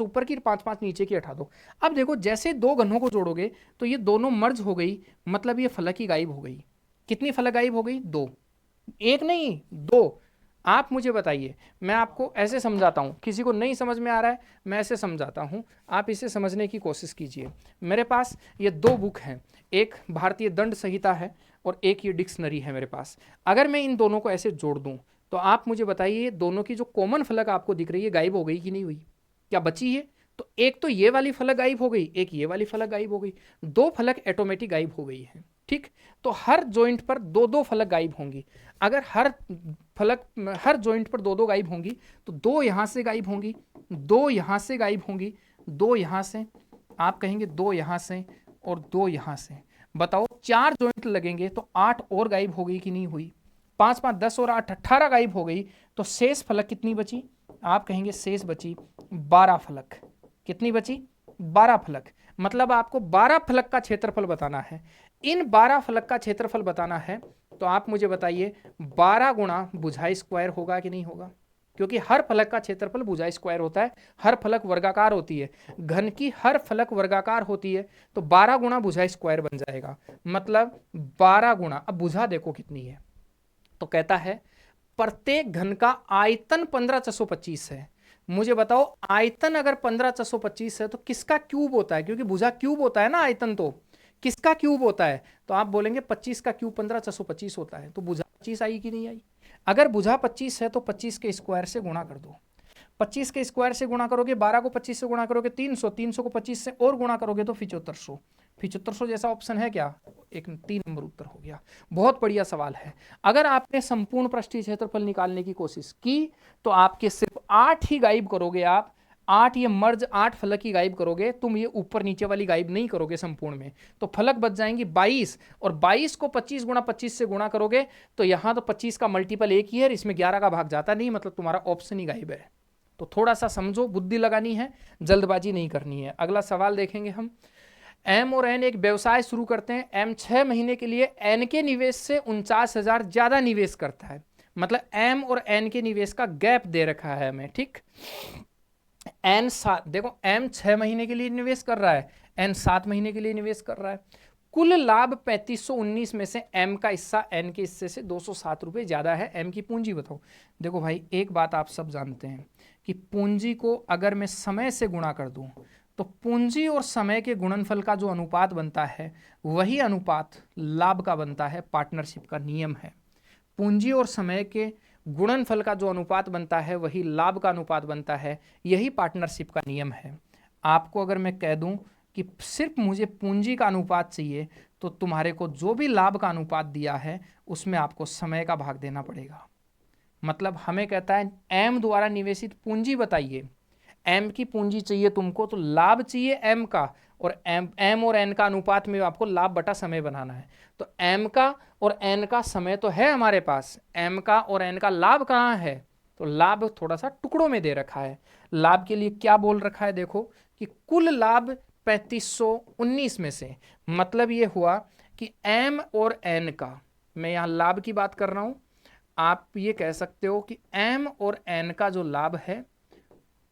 ऊपर की, 5 नीचे की हटा दो। अब देखो, जैसे 2 घनों को जोड़ोगे तो ये दोनों मर्ज हो गई, मतलब ये फलक ही गायब हो गई। कितनी फलक गायब हो गई? 2। 1 नहीं, 2। आप मुझे बताइए, मैं आपको ऐसे समझाता हूँ, किसी को नहीं समझ में आ रहा है मैं ऐसे समझाता हूँ, आप इसे समझने की कोशिश कीजिए। मेरे पास ये 2 बुक हैं, एक भारतीय दंड संहिता है और एक ये डिक्शनरी है मेरे पास। अगर मैं इन दोनों को ऐसे जोड़ दूं, तो आप मुझे बताइए, दोनों की जो कॉमन फलक आपको दिख रही है गायब हो गई कि नहीं हुई? क्या बची है? तो एक तो ये वाली फलक गायब हो गई, एक ये वाली फलक गायब हो गई, 2 फलक ऑटोमेटिक गायब हो गई है। ठीक, तो हर जॉइंट पर 2-2 फलक गायब होंगी। अगर हर जॉइंट पर 2-2 गायब होंगी, तो 2 यहां से गायब होंगी, 2 यहां से गायब होंगी, 2 यहां से, आप कहेंगे 2 यहां से और 2 यहां से। बताओ 4 जॉइंट लगेंगे तो 8 और गायब हो गई कि नहीं हुई? 5 5 10 और 8 18 गायब हो गई, तो शेष फलक कितनी बची? आप कहेंगे शेष बची 12 फलक। कितनी बची? 12 फलक। मतलब आपको 12 फलक का क्षेत्रफल बताना है। इन 12 फलक का क्षेत्रफल बताना है, तो आप मुझे बताइए 12 गुणा भुजा स्क्वायर होगा कि नहीं होगा? क्योंकि हर फलक का क्षेत्रफल भुजा स्क्वायर होता है, हर फलक वर्गाकार होती है, घन की हर फलक वर्गाकार होती है, तो 12 गुणा भुजा स्क्वायर बन जाएगा। मतलब 12 गुणा, अब भुजा देखो कितनी है, तो कहता है प्रत्येक घन का आयतन 15/625 है। मुझे बताओ, आयतन अगर 15/625 है तो किसका क्यूब होता है? क्योंकि भुजा क्यूब होता है ना, आयतन तो किसका क्यूब होता है? तो आप बोलेंगे 25 का क्यूब 15/625 होता है, तो भुजा 25 आई कि नहीं आई? अगर भुजा 25 है तो 25 के स्क्वायर से गुणा कर दो। 25 के स्क्वायर से गुणा करोगे, 12 को 25 से गुणा करोगे 300, 300 को 25 से और गुणा करोगे तो 7500। 7500 जैसा ऑप्शन है क्या? एक 3 नंबर उत्तर हो गया। बहुत बढ़िया सवाल है। अगर आपने संपूर्ण पृष्ठीय क्षेत्रफल निकालने की कोशिश की, तो आपके सिर्फ 8 ही गायब करोगे आप, 8 ये मर्ज 8 फलक ही गायब करोगे, तुम ये ऊपर नीचे वाली गायब नहीं करोगे संपूर्ण में, तो फलक बच जाएंगी 22। और 22 को 25 गुणा 25 से गुणा करोगे तो यहां तो 25 का मल्टीपल 1 ही है, इसमें 11 का भाग जाता नहीं, मतलब तुम्हारा ऑप्शन ही गायब है। तो थोड़ा सा समझो, बुद्धि लगानी है, जल्दबाजी नहीं करनी है। अगला सवाल देखेंगे हम। एम और एन एक व्यवसाय शुरू करते हैं। एम 6 महीने के लिए एन के निवेश से 49,000 ज्यादा निवेश करता है। मतलब एम और एन के निवेश का गैप दे रखा है हमें। ठीक, एन 7, देखो एम 6 महीने के लिए निवेश कर रहा है, एन 7 महीने के लिए निवेश कर रहा है। कुल लाभ 3519 में से एम का हिस्सा एन के हिस्से से 207 रुपये ज्यादा है। एम की पूंजी बताओ। देखो भाई, एक बात आप सब जानते हैं कि पूंजी को अगर मैं समय से गुणा कर दूं, तो पूंजी और समय के गुणनफल का जो अनुपात बनता है, वही अनुपात लाभ का बनता है। पार्टनरशिप का नियम है, पूंजी और समय के गुणनफल का जो अनुपात बनता है वही लाभ का अनुपात बनता है। यही पार्टनरशिप का नियम है। आपको अगर मैं कह दूं कि सिर्फ मुझे पूंजी का अनुपात चाहिए, तो तुम्हारे को जो भी लाभ का अनुपात दिया है उसमें आपको समय का भाग देना पड़ेगा। मतलब हमें कहता है एम द्वारा निवेशित पूंजी बताइए, एम की पूंजी चाहिए तुमको, तो लाभ चाहिए एम का, और एम और एन का अनुपात में आपको लाभ बटा समय बनाना है। तो एम का और एन का समय तो है हमारे पास, एम का और एन का लाभ कहाँ है, तो लाभ थोड़ा सा टुकड़ों में दे रखा है। लाभ के लिए क्या बोल रखा है, देखो कि कुल लाभ 3519 में से, मतलब ये हुआ कि एम और एन का, मैं यहाँ लाभ की बात कर रहा हूं, आप ये कह सकते हो कि एम और एन का जो लाभ है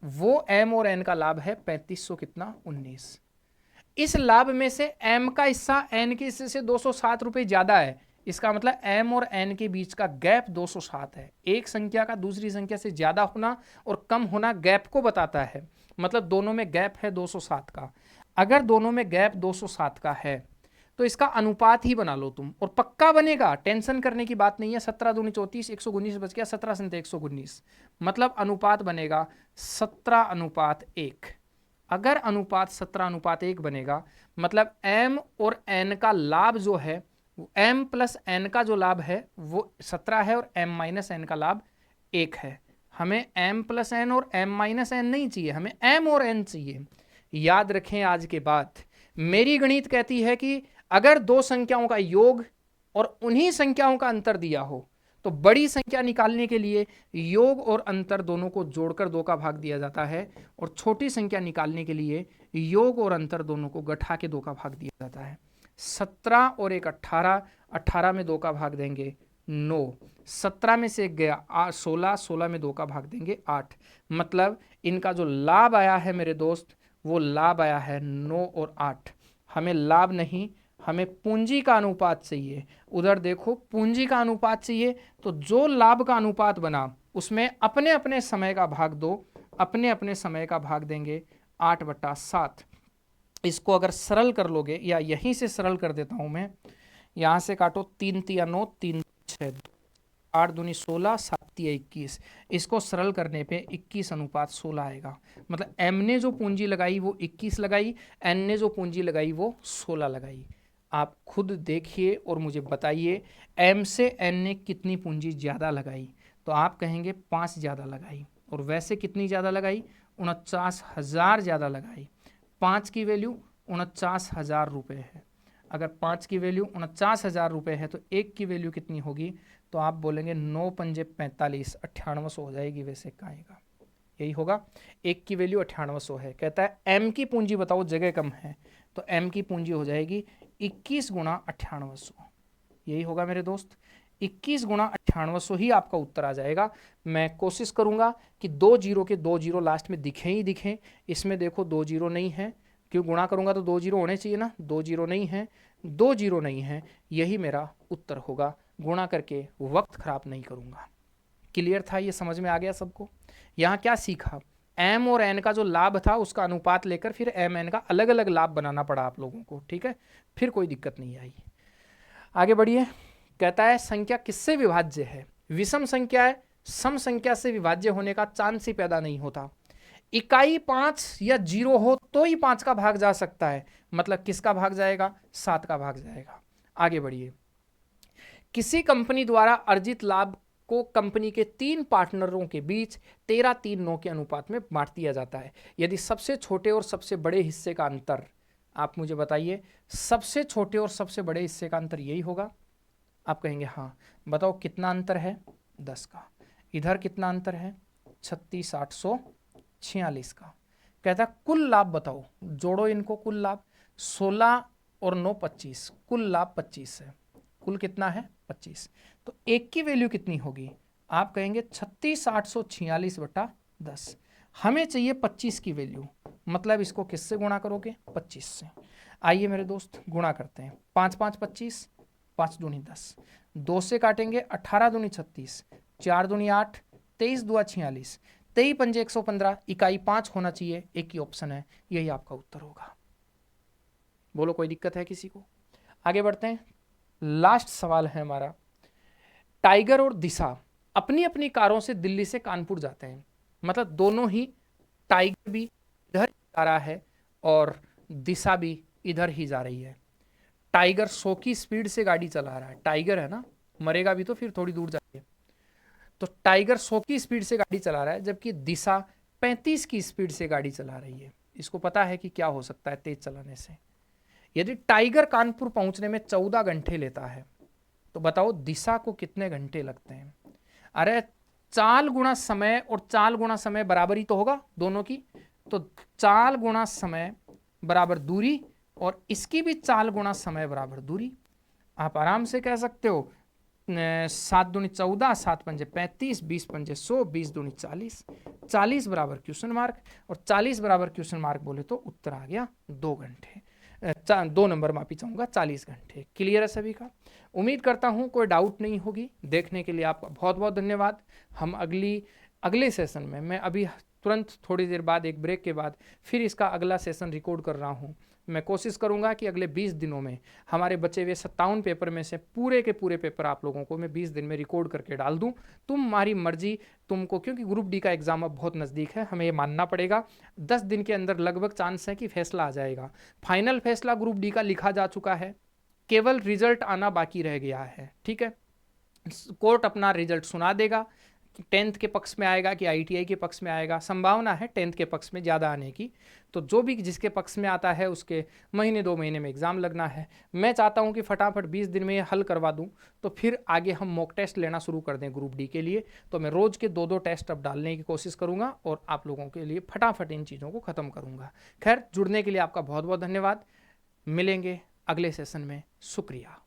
वो एम और एन का लाभ है 3500 कितना 19। इस लाभ में से एम का हिस्सा एन के हिस्से से 207 रुपए ज्यादा है। इसका मतलब एम और एन के बीच का गैप 207 है। एक संख्या का दूसरी संख्या से ज्यादा होना और कम होना गैप को बताता है, मतलब दोनों में गैप है 207 का। अगर दोनों में गैप 207 का है तो इसका अनुपात ही बना लो तुम, और पक्का बनेगा, टेंशन करने की बात नहीं है। 17 दूनी 34, 119 बच गया, 17 संते 119, मतलब अनुपात बनेगा 17:1। अगर अनुपात 17:1 बनेगा, मतलब एम और एन का लाभ जो है, एम प्लस एन का जो लाभ है वो 17 है और एम माइनस एन का लाभ 1 है। हमें एम प्लस एन और एम माइनस एन नहीं चाहिए, हमें एम और एन चाहिए। याद रखें आज के बाद, मेरी गणित कहती है कि अगर दो संख्याओं का योग और उन्हीं संख्याओं का अंतर दिया हो, तो बड़ी संख्या निकालने के लिए योग और अंतर दोनों को जोड़कर 2 का भाग दिया जाता है, और छोटी संख्या निकालने के लिए योग और अंतर दोनों को घटा के 2 का भाग दिया जाता है। 17 और 1 18, 18 में 2 का भाग देंगे 9, 17 में से 1 गया 16, 16 में 2 का भाग देंगे 8। मतलब इनका जो लाभ आया है मेरे दोस्त, वो लाभ आया है 9 और 8। हमें लाभ नहीं, हमें पूंजी का अनुपात चाहिए। उधर देखो पूंजी का अनुपात चाहिए, तो जो लाभ का अनुपात बना उसमें अपने अपने समय का भाग दो, अपने अपने समय का भाग देंगे 8/7। इसको अगर सरल कर लोगे, या यहीं से सरल कर देता हूं मैं, यहां से काटो 3 तिया 9, 3 6, 8 दूनी 16, 7 तिया 21। इसको सरल करने पे 21:16 आएगा। मतलब एम ने जो पूंजी लगाई वो 21 लगाई, एन ने जो पूंजी लगाई वो 16 लगाई। आप खुद देखिए और मुझे बताइए एम से एन ने कितनी पूंजी ज़्यादा लगाई, तो आप कहेंगे 5 ज़्यादा लगाई। और वैसे कितनी ज़्यादा लगाई, 49,000 ज़्यादा लगाई। 5 की वैल्यू 49,000 रुपये है। अगर 5 की वैल्यू 49,000 रुपये है तो 1 की वैल्यू कितनी होगी, तो आप बोलेंगे 9 पंजे 45, 9800 हो जाएगी। वैसे कहेगा यही होगा, 1 की वैल्यू 9800 है। कहता है एम की पूंजी बताओ, जगह कम है, तो एम की पूंजी हो जाएगी 21 गुणा 9800। यही होगा मेरे दोस्त, 21 गुणा 9800 ही आपका उत्तर आ जाएगा। मैं कोशिश करूंगा कि 2 जीरो के 2 जीरो लास्ट में दिखे ही दिखें। इसमें देखो 2 जीरो नहीं है, क्यों गुणा करूंगा तो 2 जीरो होने चाहिए ना, 2 जीरो नहीं है, 2 जीरो नहीं है, यही मेरा उत्तर होगा। गुणा करके वक्त खराब नहीं करूंगा। क्लियर था, ये समझ में आ गया सबको। यहाँ क्या सीखा, एम और एन का जो लाभ था उसका अनुपात लेकर फिर एम एन का अलग अलग लाभ बनाना पड़ा आप लोगों को, ठीक है, फिर कोई दिक्कत नहीं आई। आगे बढ़िए, कहता है संख्या किससे विभाज्य है। विषम संख्या है, सम संख्या से विभाज्य होने का चांस ही पैदा नहीं होता। इकाई 5 या 0 हो तो ही 5 का भाग जा सकता है, मतलब किसका भाग जाएगा, 7 का भाग जाएगा। आगे बढ़िए, किसी कंपनी द्वारा अर्जित लाभ को कंपनी के 3 पार्टनरों के बीच 13:3:9 के अनुपात में बांट दिया जाता है। यदि सबसे छोटे और सबसे बड़े हिस्से का अंतर, आप मुझे बताइए, सबसे छोटे और सबसे बड़े हिस्से का अंतर यही होगा। आप कहेंगे हाँ, बताओ कितना अंतर है, 10 का। इधर कितना अंतर है, 36,846 का। कहता है कुल लाभ बताओ, जोड़ो इनको, कुल लाभ 16 और 9 25, कुल लाभ 25 है। कुल कितना है, 25। तो 1 की वैल्यू कितनी होगी, आप कहेंगे 36,846/10। हमें चाहिए 25 की वैल्यू, मतलब इसको किससे गुणा करोगे, 25 से। आइए मेरे दोस्त गुणा करते हैं, 5 5 25, 5 दूनी 10, 2 से काटेंगे 18 दूनी 36, 4 दूनी 8, 23 दुआ 46, 23 पंजे 115, इकाई 5 होना चाहिए, एक ही ऑप्शन है, यही आपका उत्तर होगा। बोलो कोई दिक्कत है किसी को। आगे बढ़ते हैं, लास्ट सवाल है हमारा। टाइगर और दिशा अपनी अपनी कारों से दिल्ली से कानपुर जाते हैं, मतलब दोनों ही, टाइगर भी इधर जा रहा है और दिशा भी इधर ही जा रही है। टाइगर 100 की स्पीड से गाड़ी चला रहा है, टाइगर है ना, मरेगा भी तो फिर थोड़ी दूर जाएगा। तो टाइगर 100 की स्पीड से गाड़ी चला रहा है, जबकि दिशा 35 की स्पीड से गाड़ी चला रही है। इसको पता है कि क्या हो सकता है तेज चलाने से। यदि टाइगर कानपुर पहुंचने में 14 घंटे लेता है, तो बताओ दिशा को कितने घंटे लगते हैं? अरे चाल गुणा समय और चाल गुणा समय बराबर ही तो होगा दोनों की। तो चाल गुणा समय बराबर दूरी, और इसकी भी चाल गुणा समय बराबर दूरी। आप आराम से कह सकते हो 7 दूनी 14, 7 पंजे 35, 20 पंजे 100, 20 दूनी 40, 40 बराबर क्वेश्चन मार्क, और 40 बराबर क्वेश्चन मार्क बोले तो उत्तर आ गया 2 घंटे, 2 नंबर माफी चाहूंगा, 40 घंटे। क्लियर है सभी का? उम्मीद करता हूं कोई डाउट नहीं होगी। देखने के लिए आपका बहुत बहुत धन्यवाद। हम अगले सेशन में, मैं अभी तुरंत थोड़ी देर बाद एक ब्रेक के बाद फिर इसका अगला सेशन रिकॉर्ड कर रहा हूं। मैं कोशिश करूंगा कि अगले 20 दिनों में हमारे बचे हुए 57 पेपर में से पूरे के पूरे पेपर आप लोगों को मैं 20 दिन में रिकॉर्ड करके डाल दूं। तुम्हारी मर्जी, तुमको, क्योंकि ग्रुप डी का एग्जाम अब बहुत नज़दीक है, हमें ये मानना पड़ेगा। 10 दिन के अंदर लगभग चांस है कि फैसला आ जाएगा। फाइनल फैसला ग्रुप डी का लिखा जा चुका है, केवल रिजल्ट आना बाकी रह गया है। ठीक है, कोर्ट अपना रिजल्ट सुना देगा। 10th के पक्ष में आएगा कि ITI के पक्ष में आएगा, संभावना है 10th के पक्ष में ज़्यादा आने की। तो जो भी जिसके पक्ष में आता है उसके महीने 2 महीने में एग्ज़ाम लगना है। मैं चाहता हूं कि फटाफट 20 दिन में ये हल करवा दूं, तो फिर आगे हम मॉक टेस्ट लेना शुरू कर दें ग्रुप डी के लिए। तो मैं रोज़ के 2-2 टेस्ट अब डालने की कोशिश करूँगा और आप लोगों के लिए फटाफट इन चीज़ों को ख़त्म करूँगा। खैर, जुड़ने के लिए आपका बहुत बहुत धन्यवाद। मिलेंगे अगले सेशन में। शुक्रिया।